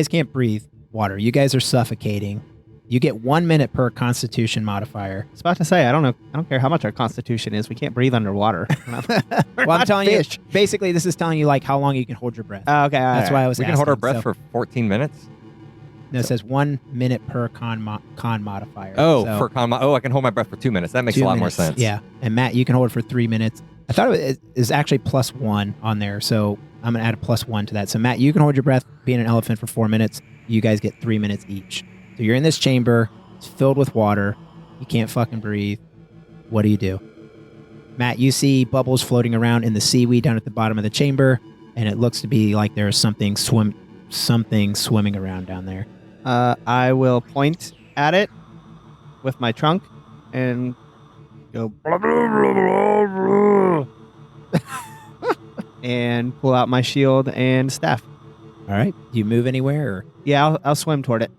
can't breathe water. You guys are suffocating. You get 1 minute per constitution modifier. I was about to say, I don't care how much our constitution is. We can't breathe underwater. Well, I'm telling you, basically, this is telling you how long you can hold your breath. Okay, That's why I was We can hold our asking. breath So- for 14 minutes? No, it says 1 minute per con modifier. Oh, So, I can hold my breath for 2 minutes. That makes 2 a lot more minutes. sense. Yeah, and Matt, you can hold it for 3 minutes. I thought it is actually +1 on there, so I'm gonna add a +1 to that. So Matt, you can hold your breath being an elephant for 4 minutes. You guys get 3 minutes each. So you're in this chamber. It's filled with water. You can't fucking breathe. What do you do? Matt, you see bubbles floating around in the seaweed down at the bottom of the chamber, and it looks to be like there's something swimming around down there. I will point at it with my trunk and go blah, blah, blah, blah, blah, and pull out my shield and staff. All right. Do you move anywhere? Or? Yeah, I'll swim toward it.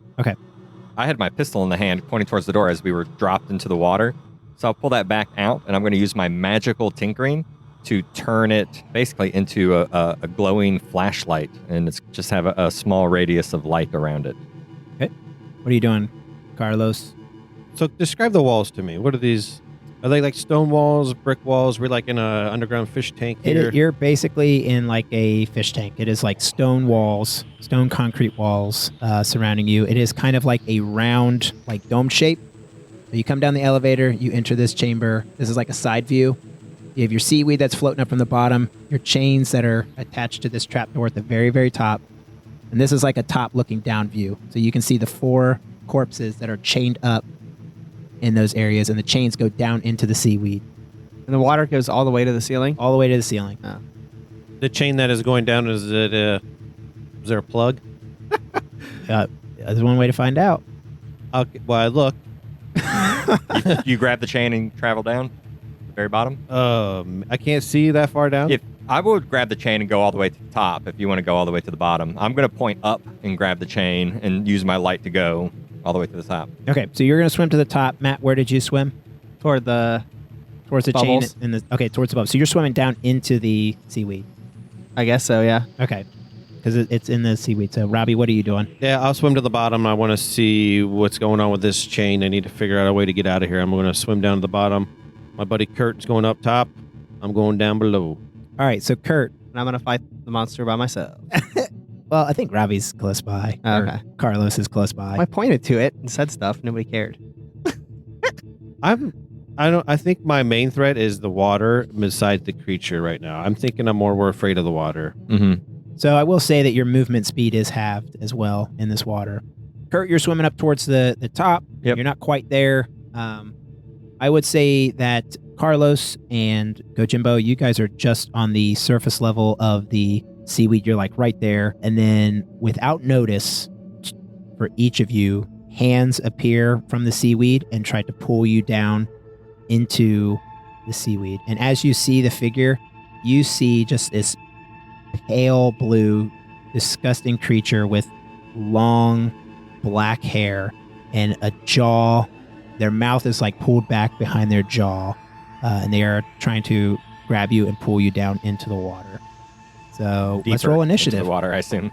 I had my pistol in the hand pointing towards the door as we were dropped into the water. So I'll pull that back out, and I'm going to use my magical tinkering to turn it basically into a glowing flashlight, and it's just have a small radius of light around it. What are you doing, Carlos? So describe the walls to me. What are these? Are they like stone walls, brick walls? We're like in an underground fish tank here. You're basically in like a fish tank. It is like stone walls, stone concrete walls surrounding you. It is kind of like a round, like dome shape. So you come down the elevator, you enter this chamber. This is like a side view. You have your seaweed that's floating up from the bottom, your chains that are attached to this trapdoor at the very, very top. And this is like a top looking down view. So you can see the 4 corpses that are chained up in those areas, and the chains go down into the seaweed. And the water goes all the way to the ceiling? All the way to the ceiling. Oh. The chain that is going down, is there a plug? There's one way to find out. Okay, well, I look. You grab the chain and travel down the very bottom. I can't see that far down. If I would grab the chain and go all the way to the top, if you want to go all the way to the bottom, I'm going to point up and grab the chain and use my light to go all the way to the top. Okay, so you're going to swim to the top. Matt, where did you swim? Towards the chain. Towards the bubbles. So you're swimming down into the seaweed. I guess so, yeah. Okay, because it's in the seaweed. So, Robbie, what are you doing? Yeah, I'll swim to the bottom. I want to see what's going on with this chain. I need to figure out a way to get out of here. I'm going to swim down to the bottom. My buddy Kurt's going up top. I'm going down below. All right, so Kurt. And I'm going to fight the monster by myself. Well, I think Robbie's close by. Okay. Carlos is close by. I pointed to it and said stuff. Nobody cared. I think my main threat is the water besides the creature right now. I'm thinking I'm more afraid of the water. Mm-hmm. So I will say that your movement speed is halved as well in this water. Kurt, you're swimming up towards the top. Yep. You're not quite there. I would say that Carlos and Gojimbo, you guys are just on the surface level of the seaweed. You're like right there. And then without notice, for each of you, hands appear from the seaweed and try to pull you down into the seaweed. And as you see the figure, you see just this pale blue, disgusting creature with long black hair and a jaw. Their mouth is like pulled back behind their jaw, and they are trying to grab you and pull you down into the water. So let's Deeper roll initiative. into the water, I assume.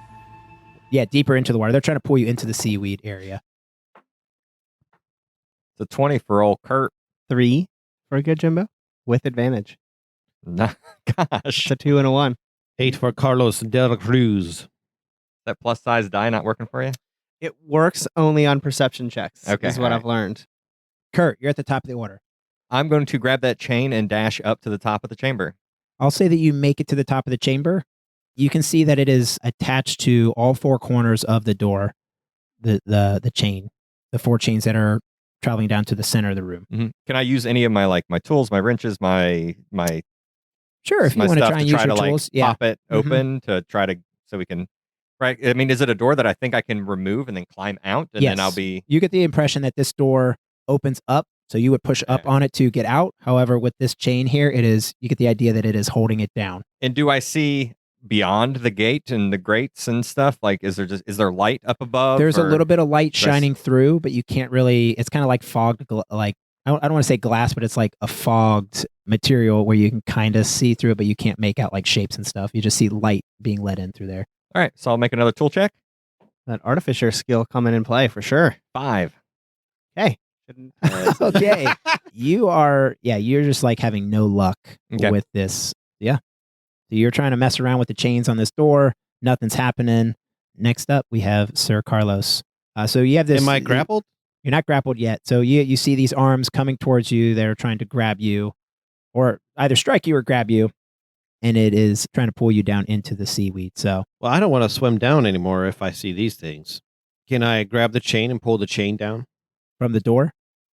Yeah, deeper into the water. They're trying to pull you into the seaweed area. It's a 20 for old Kurt. 3 for a good Jimbo with advantage. Gosh. It's a 2 and a 1. 8 for Carlos Delacruz. That plus size die not working for you? It works only on perception checks. Okay, Is what all right. I've learned. Kurt, you're at the top of the order. I'm going to grab that chain and dash up to the top of the chamber. I'll say that you make it to the top of the chamber. You can see that it is attached to all 4 corners of the door, the chain, the 4 chains that are traveling down to the center of the room. Mm-hmm. Can I use any of my tools, my wrenches, my Sure, if you my want to stuff try and to use try your to tools. like pop it open to try to so we can right? I mean, is it a door that I think I can remove and then climb out and then I'll Yes. be You get the impression that this door opens up, so you would push up Okay. on it to get out. However, with this chain here, you get the idea that it is holding it down. and do I see beyond the gate and the grates and stuff? Like is there light up above? There's a or- little bit of light do I shining through, but you can't really. It's kind of like fogged, like I don't want to say glass, but it's like a fogged material where you can kind of see through it, but you can't make out like shapes and stuff. You just see light being let in through there. All right, so I'll make another tool check. That artificer skill coming in play for sure. 5. Hey. Okay, you're just like having no luck Okay. with this. Yeah, so you're trying to mess around with the chains on this door. Nothing's happening. Next up, we have Sir Carlos. So you have this. Am I grappled? You're not grappled yet. So you see these arms coming towards you. They're trying to grab you, or either strike you or grab you, and it is trying to pull you down into the seaweed. So Well, I don't want to swim down anymore if I see these things. Can I grab the chain and pull the chain down? from the door,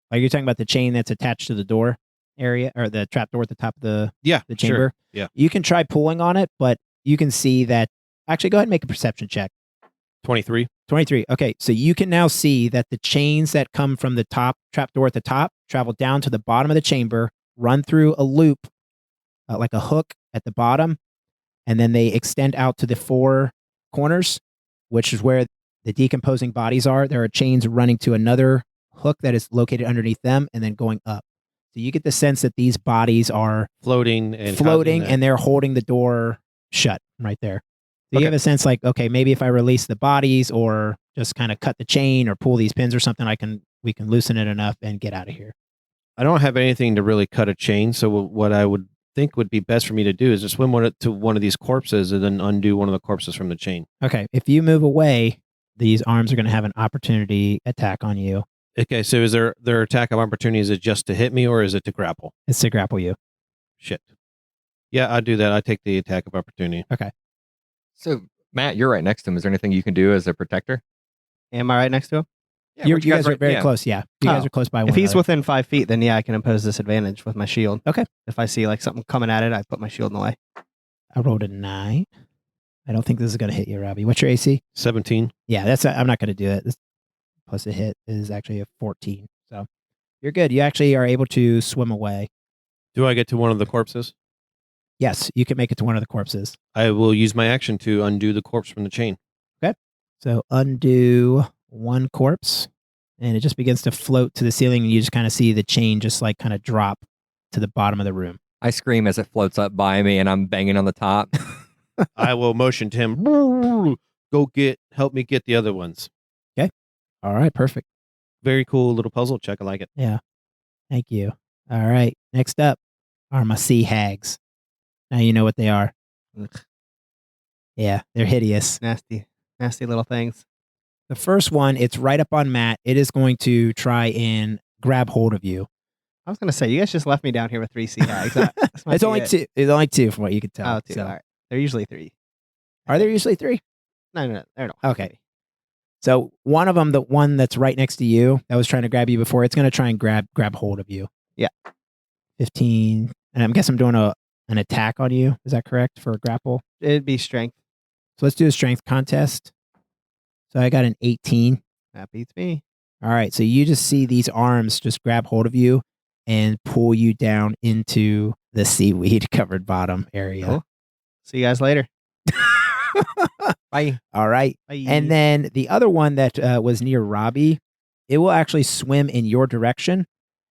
are you talking about the chain that's attached to the door area or the trap door at the top of the Yeah, chamber? Sure. Yeah. You can try pulling on it, but you can see that. Actually, go ahead and make a perception check. 23. 23. Okay, so you can now see that the chains that come from the top trapdoor at the top travel down to the bottom of the chamber, run through a loop, like a hook at the bottom, and then they extend out to the 4 corners, which is where the decomposing bodies are. There are chains running to another hook that is located underneath them and then going up. So you get the sense that these bodies are floating and and they're holding the door shut right there. So you have a sense like, okay, maybe if I release the bodies or just kind of cut the chain or pull these pins or something, we can loosen it enough and get out of here. I don't have anything to really cut a chain, so what I would think would be best for me to do is just swim to one of these corpses and then undo one of the corpses from the chain. Okay, if you move away, these arms are going to have an opportunity attack on you. Okay, so is their attack of opportunity, is it just to hit me or is it to grapple? It's to grapple you. Shit. Yeah, I'd do that. I'd take the attack of opportunity. Okay. So, Matt, you're right next to him. Is there anything you can do as a protector? Am I right next to him? Yeah, you guys are very close, yeah. You guys are close by one If he's another. within 5 feet, then yeah, I can impose disadvantage with my shield. Okay. If I see like something coming at it, I put my shield in the way. I rolled a 9. I don't think this is going to hit you, Robbie. What's your AC? 17. Yeah, I'm not going to do it. This plus a hit is actually a 14. So you're good. You actually are able to swim away. Do I get to one of the corpses? Yes, you can make it to one of the corpses. I will use my action to undo the corpse from the chain. So undo one corpse, and it just begins to float to the ceiling, and you just kind of see the chain just like kind of drop to the bottom of the room. I scream as it floats up by me, and I'm banging on the top. I will motion to him, help me get the other ones. All right, perfect. Very cool little puzzle check. I like it. Yeah. Thank you. All right. Next up are my sea hags. Now you know what they are. Ugh. Yeah, they're hideous. Nasty little things. The first one, it's right up on Matt. It is going to try and grab hold of you. I was going to say, you guys just left me down here with 3 sea hags. It's only two. It's only 2 from what you can tell. Oh, 2. So- All right. They're usually 3. Are there usually 3? No. They're not. Okay. So one of them, the one that's right next to you, that was trying to grab you before, it's going to try and grab hold of you. Yeah. 15. And I guess I'm doing an attack on you. Is that correct for a grapple? It'd be strength. So let's do a strength contest. So I got an 18. That beats me. All right. So you just see these arms just grab hold of you and pull you down into the seaweed covered bottom area. Cool. See you guys later. Bye. All right. Bye. And then the other one that was near Robbie, it will actually swim in your direction.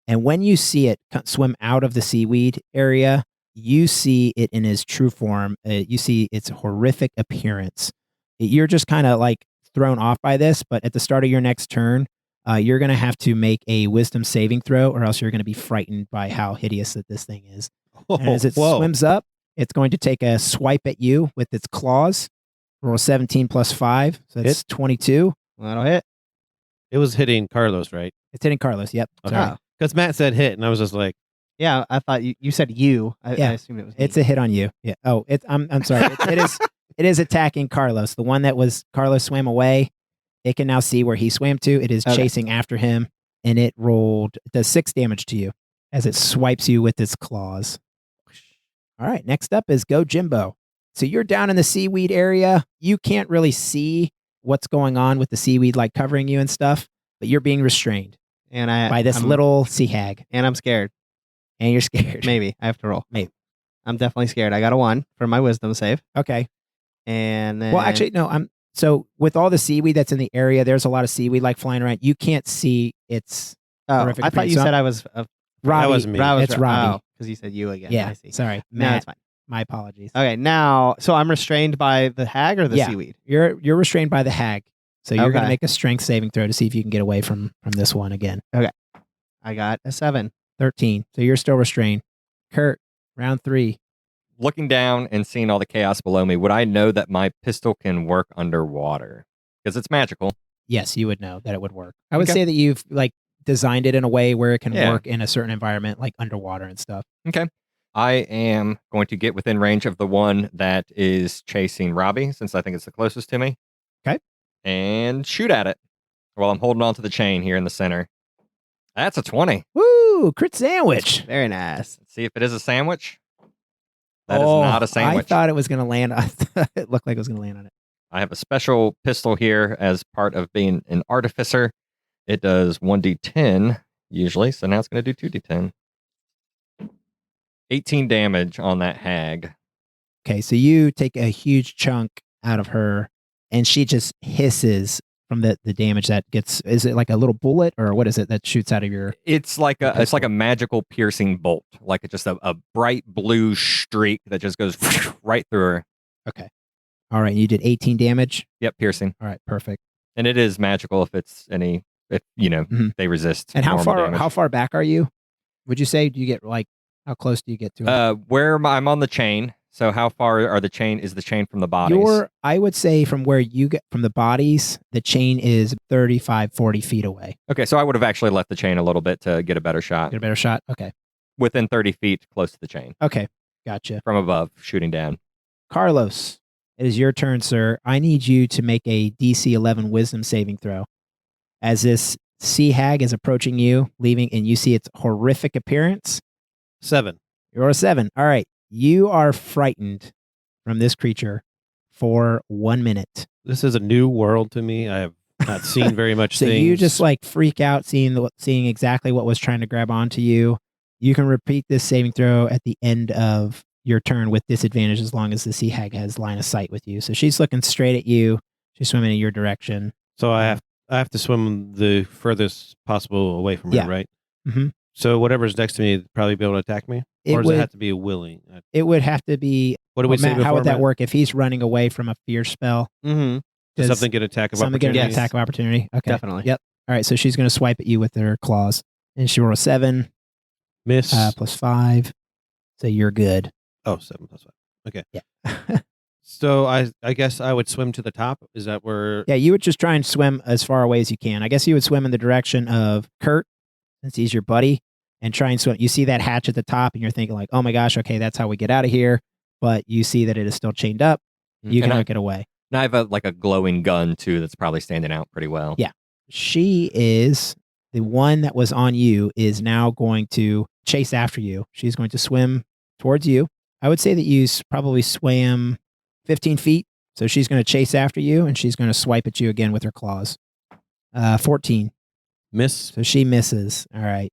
And when you see it swim out of the seaweed area, you see it in its true form. You see its horrific appearance. You're just kind of like thrown off by this, but at the start of your next turn, you're going to have to make a wisdom saving throw, or else you're going to be frightened by how hideous that this thing is. And as it swims up, it's going to take a swipe at you with its claws. Roll 17 plus 5, so that's 22. Well, that'll hit. It was hitting Carlos, right? It's hitting Carlos. Yep. Okay. Sorry. Because Matt said hit, and I was just like, Yeah, I thought you said you. I assumed it was me. It's a hit on you. Yeah. Oh, I'm sorry. It is attacking Carlos. The one that was Carlos swam away. It can now see where he swam to. It is chasing after him, and it does 6 damage to you as it swipes you with its claws. All right. Next up is Gojimbo. So you're down in the seaweed area. You can't really see what's going on with the seaweed like covering you and stuff, but you're being restrained and by this little sea hag. And I'm scared. And you're scared. Maybe. I have to roll. Maybe. I'm definitely scared. I got a 1 for my wisdom save. Okay. And then... Well, actually, no. So with all the seaweed that's in the area, there's a lot of seaweed like flying around. You can't see its horrific I thought you appearance. said I was... Robbie. That wasn't me. It's Robbie. Because you said you again. Yeah. I see. Sorry. No, Matt, it's fine. my apologies. Okay, now... So I'm restrained by the hag or the seaweed? You're restrained by the hag. So you're going to Okay. make a strength saving throw to see if you can get away from this one again. I got a 7. 13. So you're still restrained. Kurt, round 3. Looking down and seeing all the chaos below me, would I know that my pistol can work underwater? Because it's magical. Yes, you would know that it would work. I would Okay. say that you've like designed it in a way where it can Yeah. work in a certain environment, like underwater and stuff. Okay. I am going to get within range of the one that is chasing Robbie, since I think it's the closest to me. Okay. And shoot at it while I'm holding on to the chain here in the center. That's a 20. Woo! Crit sandwich. Very nice. Let's see if it is a sandwich. That is not a sandwich. I thought it was going to land on it. Looked like it was going to land on it. I have a special pistol here as part of being an artificer. It does 1d10 usually, so now it's going to do 2d10. 18 damage on that hag. Okay, so you take a huge chunk out of her, and she just hisses from the damage that gets? Is it like a little bullet or what is it that shoots out of your? It's like a magical piercing bolt, like just a bright blue streak that just goes right through her. Okay. All right. You did 18 damage. Yep, piercing. All right. Perfect. And it is magical if they resist. And how normal far damage. how far back are you? Would you say? Do you get like how close do you get to it? I'm on the chain. So how far is the chain from the bodies? I would say from where you get from the bodies, the chain is 35, 40 feet away. Okay, so I would have actually left the chain a little bit to get a better shot. Get a better shot? Okay. Within 30 feet, close to the chain. Okay. Gotcha. From above, shooting down. Carlos, it is your turn, sir. I need you to make a DC 11 wisdom saving throw. As this sea hag is approaching you, leaving, and you see its horrific appearance. 7. You're a 7. All right. You are frightened from this creature for 1 minute. This is a new world to me. I have not seen very much So things. you just like freak out seeing exactly what was trying to grab onto you. You can repeat this saving throw at the end of your turn with disadvantage as long as the sea hag has line of sight with you. So she's looking straight at you. She's swimming in your direction. So I have to swim the furthest possible away from her, Yeah. right? Mm-hmm. So whatever's next to me would probably be able to attack me? Or does it have to be willing? It would have to be. What do we say Matt, before, how would that Matt? work if he's running away from a fear spell? Mm-hmm. Does something get attack of Something get opportunity? an attack of opportunity? Okay. Definitely. Yep. All right. So she's going to swipe at you with her claws. And she rolled a 7 Miss. plus 5. So you're good. Oh, 7 plus 5. Okay. Yeah. So I guess I would swim to the top. Is that where? Yeah, you would just try and swim as far away as you can. I guess you would swim in the direction of Kurt, since he's your buddy, and try and swim. You see that hatch at the top, and you're thinking like, oh my gosh, okay, that's how we get out of here. But you see that it is still chained up. You can hook it away. And I have a glowing gun, too, that's probably standing out pretty well. Yeah. She is, the one that was on you is now going to chase after you. She's going to swim towards you. I would say that you probably swam 15 feet. So she's going to chase after you, and she's going to swipe at you again with her claws. 14. Miss. So she misses. All right.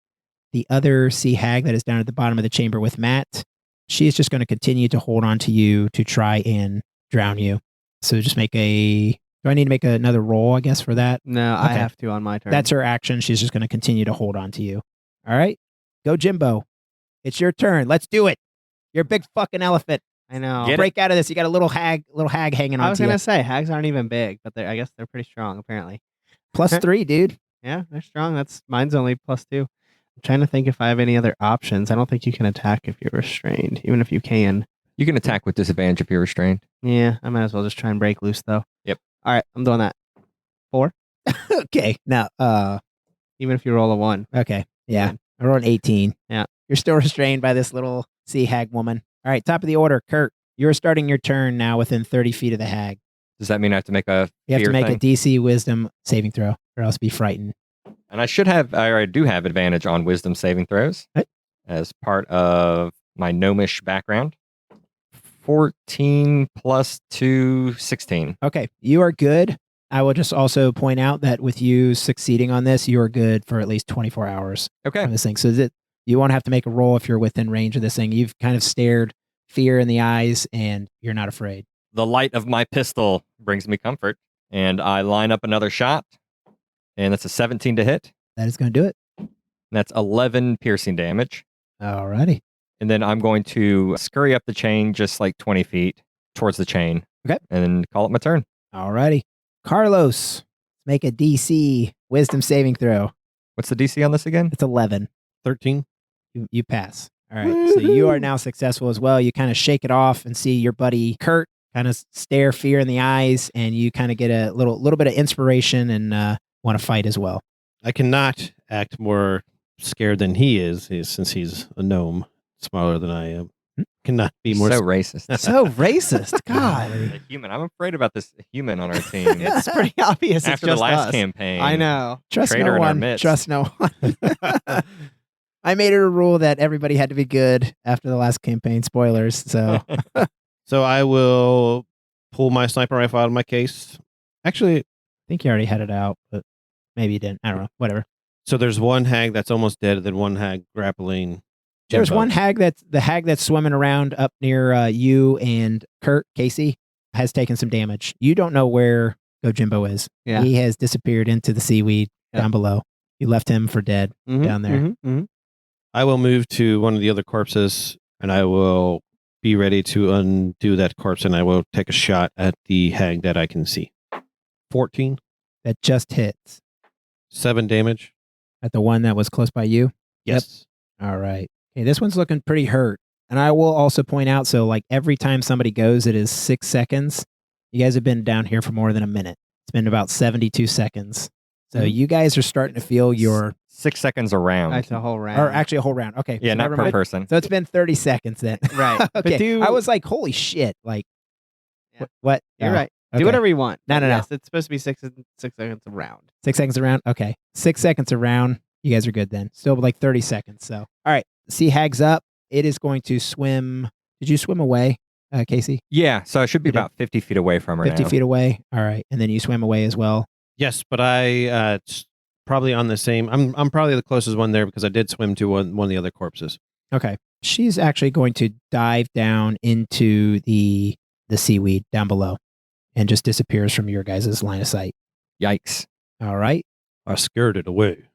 The other sea hag that is down at the bottom of the chamber with Matt, she is just going to continue to hold on to you to try and drown you. So just make do I need to make another roll, I guess, for that? No, I Okay. have to on my turn. That's her action. She's just going to continue to hold on to you. All right. Gojimbo. It's your turn. Let's do it. You're a big fucking elephant. I know. Get it? Break out of this. You got a little hag hanging on I was to you. gonna say hags aren't even big, but I guess they're pretty strong apparently. Plus 3, dude. Yeah, they're strong. Mine's only plus 2. I'm trying to think if I have any other options. I don't think you can attack if you're restrained, even if you can. You can attack with disadvantage if you're restrained. Yeah, I might as well just try and break loose though. Yep. All right, I'm doing that. 4. Okay. Now, Even if you roll a 1. okay. Yeah. I rolled an 18. Yeah. You're still restrained by this little sea hag woman. All right. Top of the order. Kurt, you're starting your turn now within 30 feet of the hag. Does that mean I have to make a You have to fear make thing? a DC wisdom saving throw or else be frightened. And I do have advantage on wisdom saving throws Right. as part of my gnomish background. 14 plus 2, 16. Okay. You are good. I will just also point out that with you succeeding on this, you are good for at least 24 hours Okay. on this thing. So that you won't have to make a roll if you're within range of this thing. You've kind of stared fear in the eyes and you're not afraid. The light of my pistol brings me comfort, and I line up another shot, and that's a 17 to hit. That is going to do it. And that's 11 piercing damage. Alrighty. And then I'm going to scurry up the chain just like 20 feet towards the chain. Okay. And then call it my turn. Alrighty. Carlos, make a DC wisdom saving throw. What's the DC on this again? It's 11. 13. You pass. All right. So you are now successful as well. You kind of shake it off and see your buddy Kurt kind of stare fear in the eyes, and you kind of get a little bit of inspiration and want to fight as well. I cannot act more scared than he is since he's a gnome, smaller than I am. Cannot be more so racist. So racist. God. A human. I'm afraid about this human on our team. It's pretty obvious. After it's the just last us. campaign. I know. Trust Traitor no in our one. midst. Trust no one. I made it a rule that everybody had to be good after the last campaign. Spoilers. So So I will pull my sniper rifle out of my case. Actually, I think you already had it out, but maybe you didn't. I don't know. Whatever. so there's one hag that's almost dead, and then one hag grappling. There's Jimbo. one hag that's swimming around up near you and Kurt. Casey has taken some damage. You don't know where Gojimbo is. Yeah. He has disappeared into the seaweed down below. You left him for dead down there. I will move to one of the other corpses, and I will be ready to undo that corpse, and I will take a shot at the hag that I can see. 14. That just hits. 7 damage. At the one that was close by you? Yes. All right. Okay, this one's looking pretty hurt. And I will also point out, so like every time somebody goes, it is 6 seconds. You guys have been down here for more than a minute. It's been about 72 seconds. So you guys are starting to feel your... 6 seconds around. That's a whole round. Or actually a whole round. Okay. Yeah, so not never per mind. person. So it's been 30 seconds then. Right. Okay. I was like, holy shit. Like, Yeah. what? You're Oh, right. okay. Do whatever you want. No, But no, no. yes, it's supposed to be 6 seconds a round. 6 seconds around? Okay. 6 seconds around. You guys are good then. Still like 30 seconds. So, all right. Sea hag's up. It is going to swim. Did you swim away, Casey? Yeah, so I should be You did. about 50 feet away from her 50 now. feet away. All right. And then you swim away as well. Yes, but I probably on the same. I'm probably the closest one there because I did swim to one of the other corpses. Okay. She's actually going to dive down into the seaweed down below and just disappears from your guys' line of sight. Yikes. All right. I scared it away.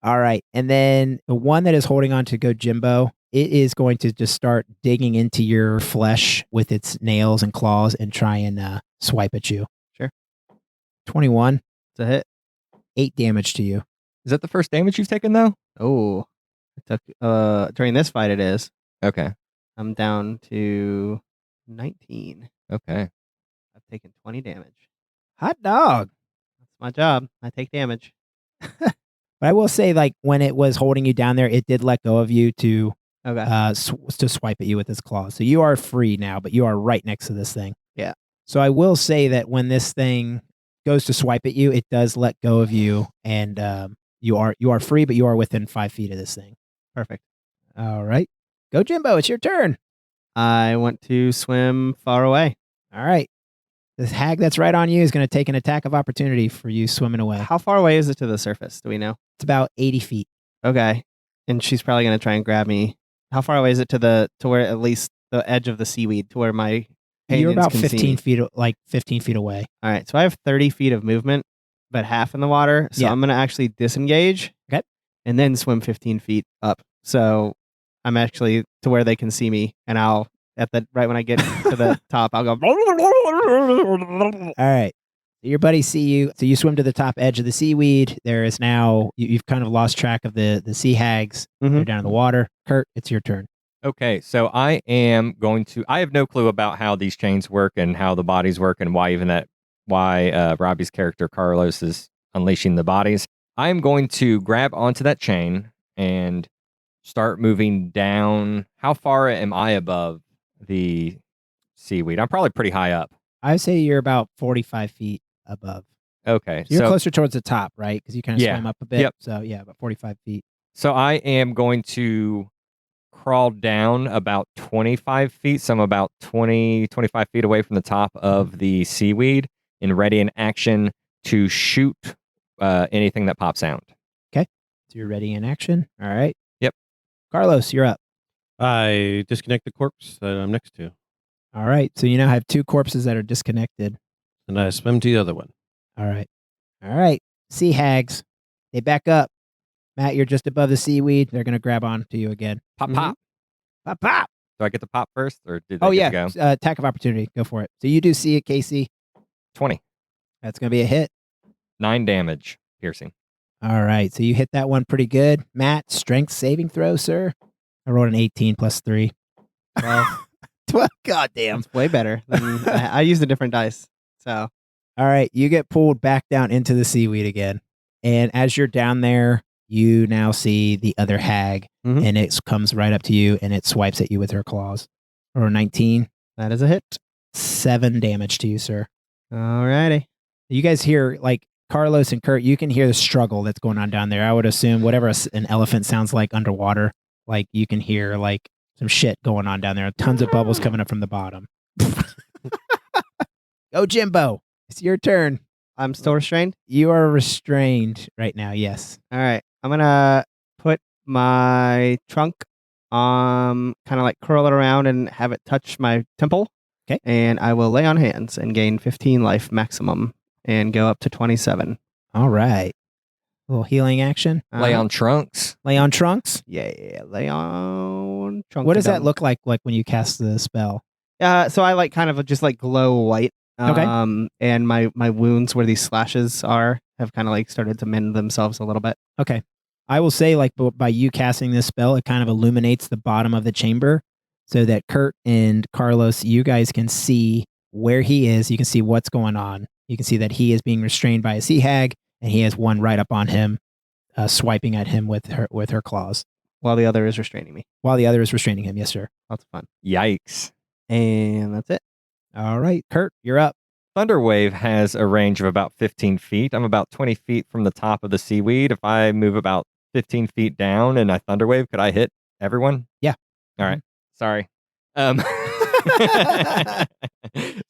All right. And then the one that is holding on to Gojimbo, it is going to just start digging into your flesh with its nails and claws and try and swipe at you. Sure. 21, It's a hit. 8 damage to you. Is that the first damage you've taken, though? Oh. It took, during this fight, it is. Okay. I'm down to 19. Okay. I've taken 20 damage. Hot dog. That's my job. I take damage. But I will say, like, when it was holding you down there, it did let go of you to Okay. to swipe at you with its claws. So you are free now, but you are right next to this thing. Yeah. So I will say that when this thing goes to swipe at you, it does let go of you, and you are free, but you are within 5 feet of this thing. Perfect. All right. Gojimbo, it's your turn. I want to swim far away. All right. This hag that's right on you is going to take an attack of opportunity for you swimming away. How far away is it to the surface? Do we know? It's about 80 feet. Okay. And she's probably going to try and grab me. How far away is it to where at least the edge of the seaweed to where my You're companions about can see 15 me? feet, like 15 feet away. All right. So I have 30 feet of movement, but half in the water. So Yeah. I'm going to actually disengage. Okay. And then swim 15 feet up. So I'm actually to where they can see me. And I'll, right when I get to the top, I'll go. All right. Your buddies see you. So you swim to the top edge of the seaweed. There is now, you've kind of lost track of the sea hags. They're Mhm. down in the water. Kurt, it's your turn. Okay, so I am going to. I have no clue about how these chains work and how the bodies work and why Robbie's character Carlos is unleashing the bodies. I am going to grab onto that chain and start moving down. How far am I above the seaweed? I'm probably pretty high up. I would say you're about 45 feet above. Okay, So you're so closer towards the top, right? Because you kind of Yeah. swam up a bit. Yep. So yeah, about 45 feet. so I am going to crawl down about 25 feet. So I'm about 25 feet away from the top of the seaweed and ready in action to shoot anything that pops out. So you're ready in action. All right. Yep. Carlos, you're up. I disconnect the corpse that I'm next to, All right. So you now have 2 corpses that are disconnected. and I swim to the other one. All right. All right. Sea hags. They back up. Matt, you're just above the seaweed. They're going to grab onto you again. Pop, Mhm. pop. Pop, pop. Do I get to pop first, or did they Oh, get yeah. to go? Attack of opportunity. Go for it. So you do see it, Casey. 20. That's going to be a hit. 9 damage, piercing. All right. So you hit that one pretty good. Matt, strength saving throw, sir. I rolled an 18 plus 3. 12. 12. God damn. It's way better. Than, I used a different dice. So All right. You get pulled back down into the seaweed again. And as you're down there, you now see the other hag, Mhm. and it comes right up to you and it swipes at you with her claws. Or 19. that is a hit. 7 damage to you, sir. Alrighty. You guys hear, like, Carlos and Kurt, you can hear the struggle that's going on down there. I would assume whatever an elephant sounds like underwater, like, you can hear, like, some shit going on down there. Tons of bubbles coming up from the bottom. Go, Jimbo. It's your turn. I'm still restrained. You are restrained right now, yes. All right. I'm gonna put my trunk, kind of like curl it around and have it touch my temple. Okay. And I will lay on hands and gain 15 life maximum and go up to 27. All right. Little healing action. Lay on trunks. Lay on trunks. Yeah, lay on trunk. What does that look like when you cast the spell? So I like kind of just like glow white. Okay. And my wounds where these slashes are have kind of like started to mend themselves a little bit. Okay. I will say, like, by you casting this spell, it kind of illuminates the bottom of the chamber so that Kurt and Carlos, you guys can see where he is. You can see what's going on. You can see that he is being restrained by a sea hag, and he has one right up on him, swiping at him with her claws. While the other is restraining me. While the other is restraining him. Yes, sir. Lots of fun. Yikes. And that's it. All right. Kurt, you're up. Thunderwave has a range of about 15 feet. I'm about 20 feet from the top of the seaweed. If I move about 15 feet down and I Thunderwave, could I hit everyone? Yeah. All right. Sorry.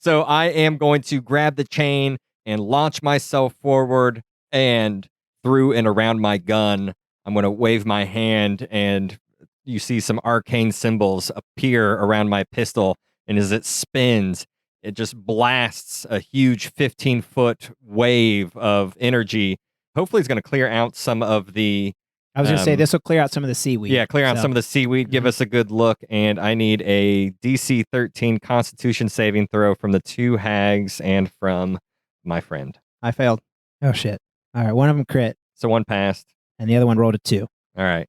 So I am going to grab the chain and launch myself forward and through and around my gun. I'm going to wave my hand and you see some arcane symbols appear around my pistol. And as it spins, it just blasts a huge 15-foot wave of energy. Hopefully it's going to clear out some of the... I was going to say, this will clear out some of the seaweed. Yeah, clear out some of the seaweed, give us a good look, and I need a DC 13 Constitution saving throw from the 2 hags and from my friend. I failed. Oh, shit. All right, one of them crit, So 1 passed. and the other one rolled a 2. All right.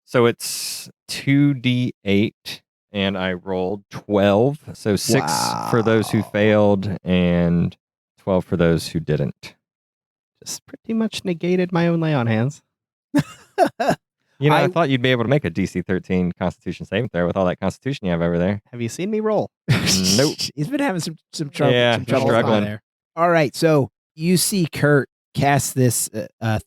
So it's 2d8, and I rolled 12. So 6 for those who failed, and 12 for those who didn't. Just pretty much negated my own lay on hands. You know, I thought you'd be able to make a DC 13 Constitution saving throw with all that Constitution you have over there. Have you seen me roll? Nope. He's been having some trouble. Yeah, some trouble struggling there. All right, so you see Kurt cast this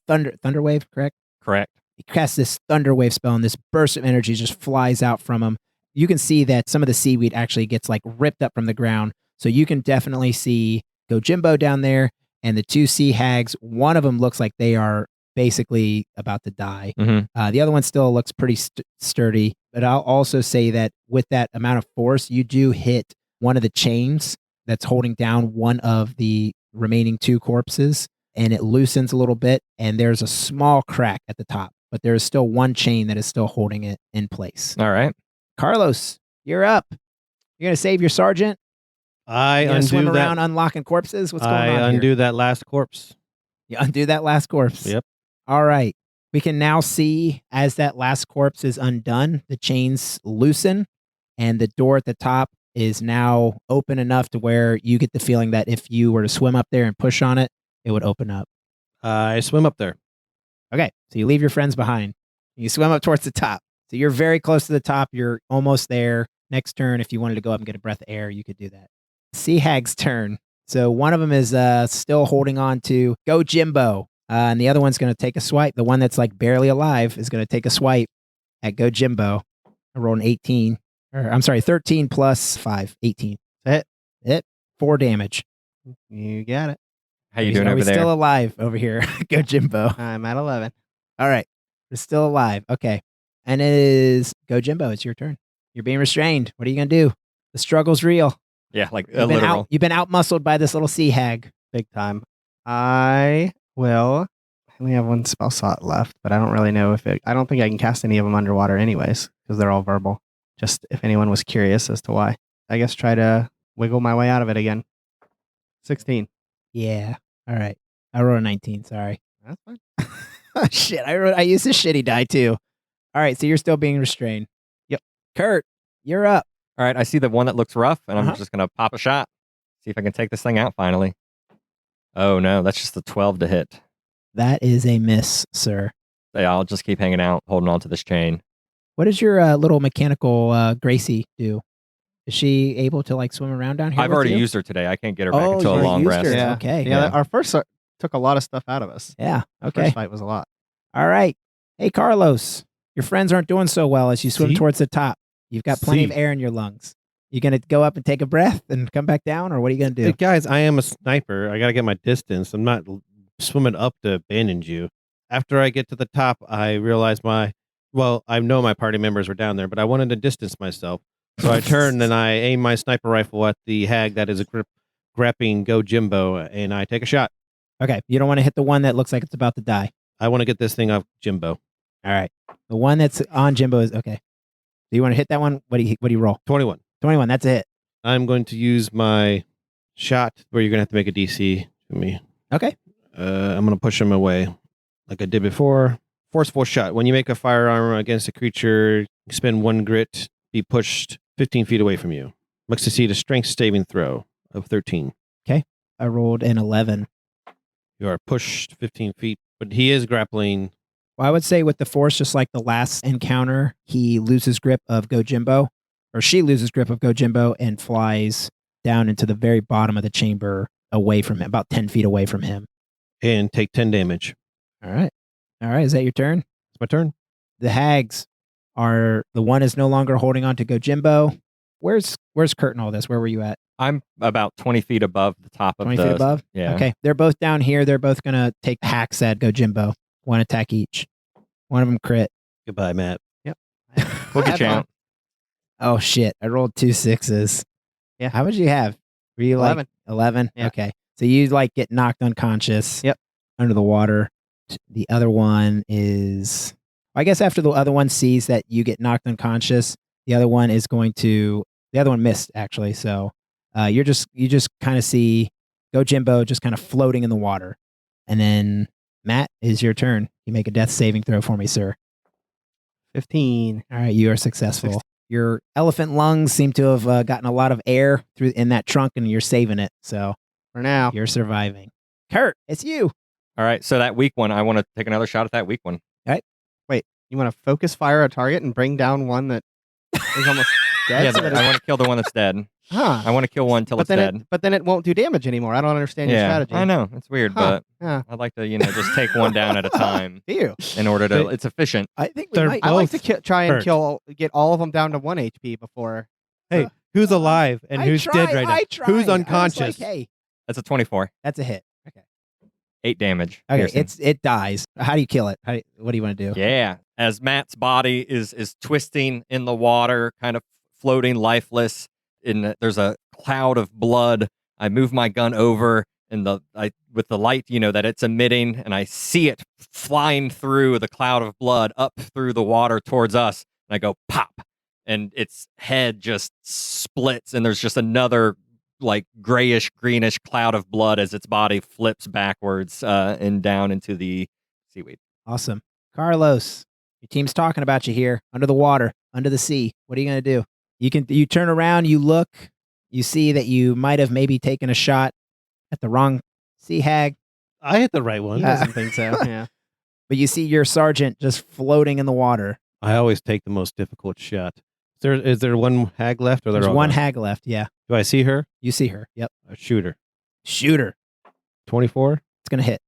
thunder wave, correct? Correct. He casts this thunder wave spell, and this burst of energy just flies out from him. You can see that some of the seaweed actually gets like ripped up from the ground. So you can definitely see Gojimbo down there and the 2 sea hags. One of them looks like they are basically about to die. Mm-hmm. The other one still looks pretty sturdy. But I'll also say that with that amount of force, you do hit one of the chains that's holding down one of the remaining 2 corpses, and it loosens a little bit, and there's a small crack at the top, but there is still one chain that is still holding it in place. All right. Carlos, you're up. You're going to save your sergeant? I You're going to undo swim that. around unlocking corpses? What's going on I here? undo that last corpse. You undo that last corpse. Yep. All right. We can now see as that last corpse is undone, the chains loosen, and the door at the top is now open enough to where you get the feeling that if you were to swim up there and push on it, it would open up. I swim up there. Okay. So you leave your friends behind. You swim up towards the top. So you're very close to the top. You're almost there. Next turn, if you wanted to go up and get a breath of air, you could do that. Sea Hag's turn. So one of them is still holding on to Gojimbo. And the other one's going to take a swipe. The one that's like barely alive is going to take a swipe at Gojimbo. I rolled an 18. Or I'm sorry, 13 plus 5, 18. Hit. 4 damage. You got it. How you doing Are over we there? still alive over here, Gojimbo? I'm at 11. All right. We're still alive. Okay. And it is Gojimbo. It's your turn. You're being restrained. What are you going to do? The struggle's real. Yeah, like You've been out-muscled by this little sea hag. Big time. I only have 1 spell slot left, but I don't really know I don't think I can cast any of them underwater anyways, because they're all verbal. Just if anyone was curious as to why. I guess try to wiggle my way out of it again. 16. Yeah. All right. I rolled a 19. Sorry. That's fine. Oh, shit. I used a shitty die too. All right. So you're still being restrained. Yep. Kurt, you're up. All right, I see the one that looks rough, and I'm Uh-huh. just going to pop a shot. See if I can take this thing out finally. Oh, no, that's just a 12 to hit. That is a miss, sir. Yeah, I'll just keep hanging out, holding on to this chain. What does your little mechanical Gracie do? Is she able to like swim around down here? I've with already you? used her today. I can't get her back Oh, until a you long used rest. her. Yeah. Okay. Yeah, Yeah. our first took a lot of stuff out of us. Yeah. Okay. First fight was a lot. All right. Hey, Carlos, your friends aren't doing so well as you swim See? towards the top. You've got plenty of See? air in your lungs. You going to go up and take a breath and come back down, or what are you going to do? Hey, guys, I am a sniper. I got to get my distance. I'm not swimming up to abandon you. After I get to the top, I realize I know my party members were down there, but I wanted to distance myself. So I turn and I aim my sniper rifle at the hag that is grappling Gojimbo, and I take a shot. Okay, you don't want to hit the one that looks like it's about to die. I want to get this thing off Jimbo. All right, the one that's on Jimbo is okay. Do you want to hit that one? What do you roll? 21. 21. That's a hit. I'm going to use my shot where you're going to have to make a DC to me. Okay. I'm going to push him away like I did before. Forceful shot. When you make a firearm against a creature, spend 1 grit, be pushed 15 feet away from you. Must succeed a strength saving throw of 13. I rolled an 11. You are pushed 15 feet, but he is grappling. Well, I would say with the force, just like the last encounter, he loses grip of Gojimbo, or she loses grip of Gojimbo and flies down into the very bottom of the chamber away from him, about 10 feet away from him. And take 10 damage. All right. Is that your turn? It's my turn. The hags are, the one is no longer holding on to Gojimbo. Where's Kurt in all this? Where were you at? I'm about 20 feet above the top of 20 the... feet above? Yeah. Okay. They're both down here. They're both going to take hacks at Gojimbo. 1 attack each. One of them crit. Goodbye, Matt. We'll get you out. Oh, shit. I rolled 2 6s. Yeah. How much you have? Were you 11. like 11? Yeah. Okay. So you like get knocked unconscious. Yep. Under the water. The other one is, I guess after the other one sees that you get knocked unconscious, the other one missed actually. So you just kind of see Gojimbo just kind of floating in the water. And then Matt, is your turn. You make a death saving throw for me, sir. 15. All right, you are successful. Your elephant lungs seem to have gotten a lot of air through in that trunk, and you're saving it. So For now. you're surviving. Kurt, it's you. All right, so that weak one, I want to take another shot at that weak one. You want to focus fire a target and bring down one that is almost dead? Yeah, so that I it- want to kill the one that's dead. Huh. I want to kill one till But it's then, dead. but then it won't do damage anymore. I don't understand your Yeah, strategy. I know. It's weird, Huh. but Yeah. I'd like to, just take one down at a time Do you? in order to... It's efficient. I think we They're might. I like to Both try and hurt. get all of them down to 1 HP before. Hey, who's alive and who's dead right now? Who's unconscious? Hey, That's a 24. that's a hit. Okay. 8 damage. Okay, piercing. it dies. How do you kill it? What do you want to do? Yeah. As Matt's body is twisting in the water, kind of floating lifeless, there's a cloud of blood. I move my gun over, and with the light, that it's emitting, and I see it flying through the cloud of blood up through the water towards us. And I go pop, and its head just splits, and there's just another like grayish greenish cloud of blood as its body flips backwards and down into the seaweed. Awesome. Carlos, your team's talking about you here under the water, under the sea. What are you going to do? You turn around, you look, you see that you might have maybe taken a shot at the wrong sea hag, I hit the right He one. doesn't think so. Yeah. but you see your sergeant just floating in the water. I always take the most difficult shot. Is there one hag left, or There's they're all one gone? hag left. Yeah. Do I see her? You see her. Yep. A shooter. Shoot her. 24. It's going to hit.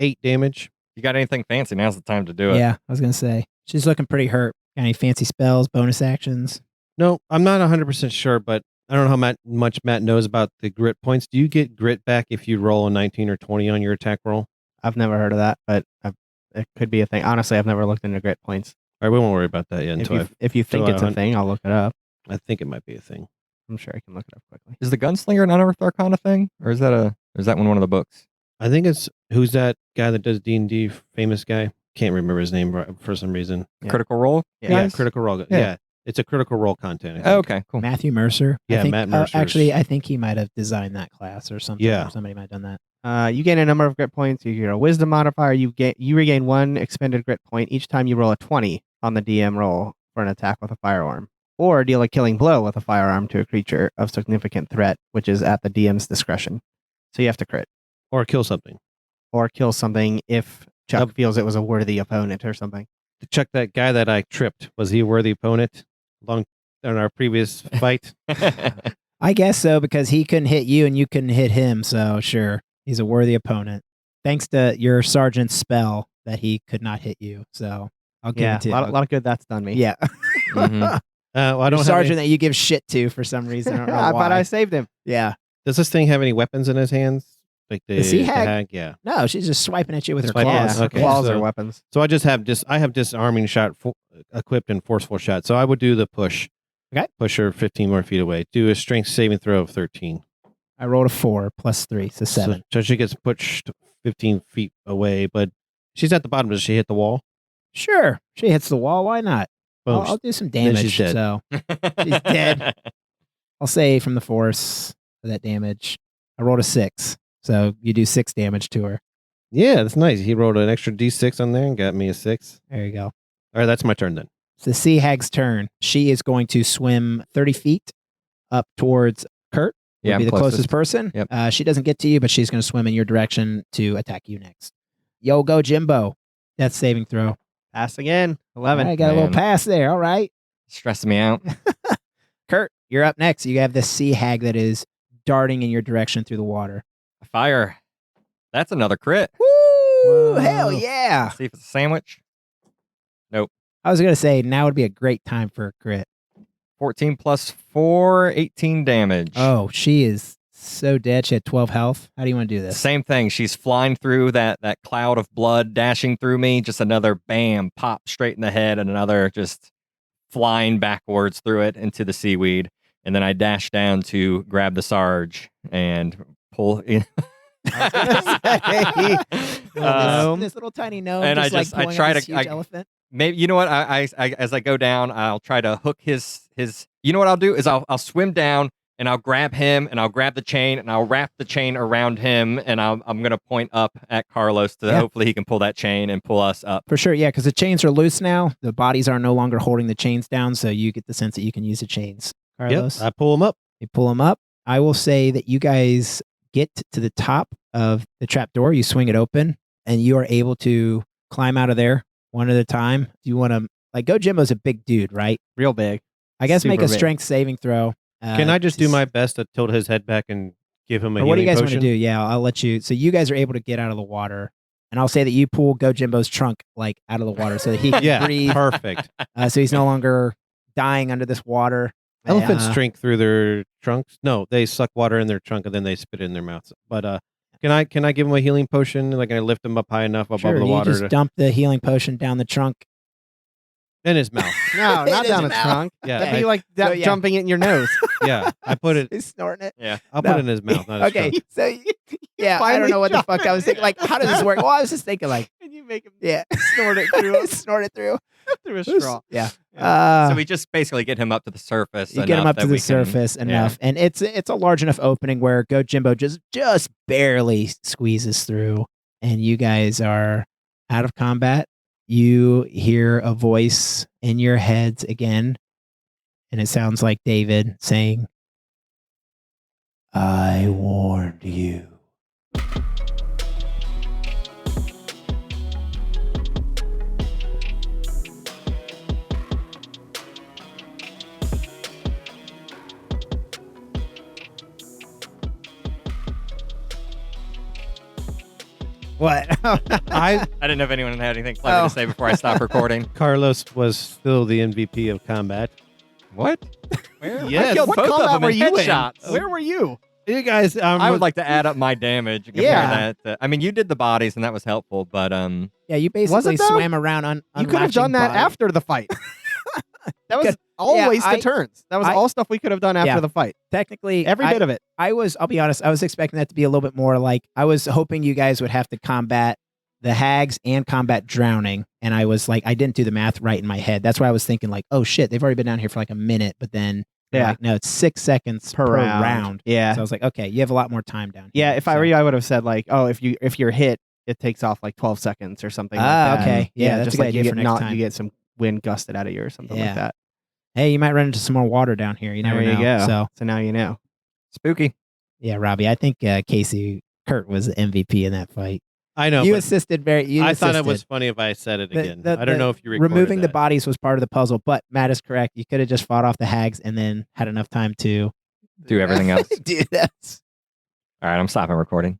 8 damage. You got anything fancy? Now's the time to do it. Yeah, I was going to say. She's looking pretty hurt. Got any fancy spells, bonus actions? No, I'm not 100% sure, but I don't know how much Matt knows about the grit points. Do you get grit back if you roll a 19 or 20 on your attack roll? I've never heard of that, but it could be a thing. Honestly, I've never looked into grit points. All right, we won't worry about that yet If you think until it's a I- thing, I'll look it up. I think it might be a thing. I'm sure I can look it up quickly. Is the Gunslinger an Unearthed Arcana thing, or is that one of the books? I think it's who's that guy that does D&D, famous guy? Can't remember his name for some reason. Yeah. Critical Role? Yeah. Yeah, guys? Critical Role. Yeah. Yeah, it's a Critical Role content. I think. Oh, okay, cool. Matthew Mercer. Yeah, I think, Matt Mercer's- actually, I think he might have designed that class or something. Yeah. Or somebody might have done that. You gain a number of grit points. You get a wisdom modifier. You regain 1 expended grit point each time you roll a 20 on the DM roll for an attack with a firearm, or deal a killing blow with a firearm to a creature of significant threat, which is at the DM's discretion. So you have to crit Or kill something. or kill something if Chuck feels it was a worthy opponent or something. Chuck, that guy that I tripped, was he a worthy opponent in our previous fight? I guess so, because he couldn't hit you and you couldn't hit him. So sure, he's a worthy opponent. Thanks to your sergeant's spell that he could not hit you. So I'll give Yeah, it to a you. lot of good that's done me. Yeah. Mhm. Well, I Your don't have sergeant any, that you give shit to for some reason. I don't know but why. I saved him. Yeah. Does this thing have any weapons in his hands? Like the sea hag? Yeah. No, she's just swiping at you with her Swiping, claws. Yeah, okay. claws So- are weapons. So I have disarming shot equipped and forceful shot. So I would do the push. Push her 15 more feet away. Do a strength saving throw of 13. I rolled a 4 plus 3, so 7. So she gets pushed 15 feet away, but she's at the bottom. Does she hit the wall? Sure. She hits the wall. Why not? Boom. I'll do some Then damage. she's dead. So she's dead. I'll say from the force for that damage. I rolled a 6. So you do 6 damage to her. Yeah, that's nice. He rolled an extra d6 on there and got me a 6. There you go. All right, that's my turn then. It's the Sea Hag's turn. She is going to swim 30 feet up towards Kurt. Would Yeah, be I'm the closest person. Yep. She doesn't get to you, but she's going to swim in your direction to attack you next. Yo, Gojimbo. Death saving throw. Pass again. 11. I got a little Man. pass there. All right. Stressing me out. Kurt, you're up next. You have this Sea Hag that is darting in your direction through the water. Fire. That's another crit. Woo! Wow. Hell yeah. Let's see if it's a sandwich. I was going to say, now would be a great time for a crit. 14 plus 4, 18 damage. Oh, she is so dead. She had 12 health. How do you want to do this? Same thing. She's flying through that cloud of blood, dashing through me. Just another bam, pop straight in the head, and another just flying backwards through it into the seaweed. And then I dash down to grab the Sarge and pull in. This little tiny gnome and just I just- like I pulling try up this to- huge I- elephant. Maybe you know what? I as I go down, I'll try to hook his. You know what I'll do is I'll swim down and I'll grab him and I'll grab the chain and I'll wrap the chain around him and I'm gonna point up at Carlos to Yeah. hopefully he can pull that chain and pull us up. For sure, yeah, because the chains are loose now. The bodies are no longer holding the chains down, so you get the sense that you can use the chains. Carlos, Yep, I pull him up. you pull them up. I will say that you guys get to the top of the trap door. You swing it open, and you are able to climb out of there one at a time. Do you want to, like, Gojimbo's a big dude, right? Real big. I guess make Super a big. strength saving throw. Can I just do my best to tilt his head back and give him a Or what do you healing guys want to potion? do? Yeah, I'll let you. So you guys are able to get out of the water, and I'll say that you pull Gojimbo's trunk like out of the water so that he can Yeah, breathe. perfect. So he's no longer dying under this water. Elephants Uh, drink through their trunks. No, they suck water in their trunk and then they spit it in their mouths. But can I give him a healing potion? Like, I lift him up high enough above Sure, the you water just dump the healing potion down the trunk. in his mouth. No, It not is down the mouth. trunk. Yeah, That'd be like So, yeah. jumping it in your nose. yeah. I put it. He's snorting it. Yeah. I'll put it in his mouth. Not his Okay, trunk. so yeah, I don't finally know what the jumped fuck I was thinking. Like, how does this work? Well, I was just thinking, like, and you make him yeah, snort it through snort it through. through a straw. Yeah. So we just basically get him up to the surface. You get him enough up that to the we can- surface enough, and it's a large enough opening where Gojimbo just barely squeezes through, and you guys are out of combat. You hear a voice in your heads again, and it sounds like David saying, "I warned you." What? I didn't know if anyone had anything clever Oh. to say before I stop recording. Carlos was still the MVP of combat. What? Where? Yes. I killed What both of combat them were in you in? headshots. Where were you? You guys, I would like to add up my damage. And compare Yeah. that. I mean, you did the bodies, and that was helpful. But Yeah, you Was basically it, though? swam around You could have done that after the fight. That was Could- all yeah, wasted turns. That was I- all stuff we could have done after Yeah. the fight. Technically, Every bit of it. I'll be honest, I was expecting that to be a little bit more like, I was hoping you guys would have to combat the hags and combat drowning. And I was like, I didn't do the math right in my head. That's why I was thinking, like, oh shit, they've already been down here for like a minute. But then, they're Yeah. like, no, it's 6 seconds per round. Yeah. So I was like, okay, you have a lot more time down here. Yeah, if I So- were you, I would have said like, oh, if you're hit, it takes off like 12 seconds or something like Ah, that. okay. Yeah, that's just a good like idea you get for next time. you get some wind gusted out of you or something Yeah. like that. Hey, you might run into some more water down here. You never There you know. go. So, now you know. spooky. yeah, Robbie, I think Kurt was the MVP in that fight. I know. you but assisted very. You I thought it assisted. was funny if I said it The- again. the- I don't the know if you recorded removing the that. bodies was part of the puzzle, but Matt is correct. You could have just fought off the hags and then had enough time to Do everything else. do that. All right, I'm stopping recording.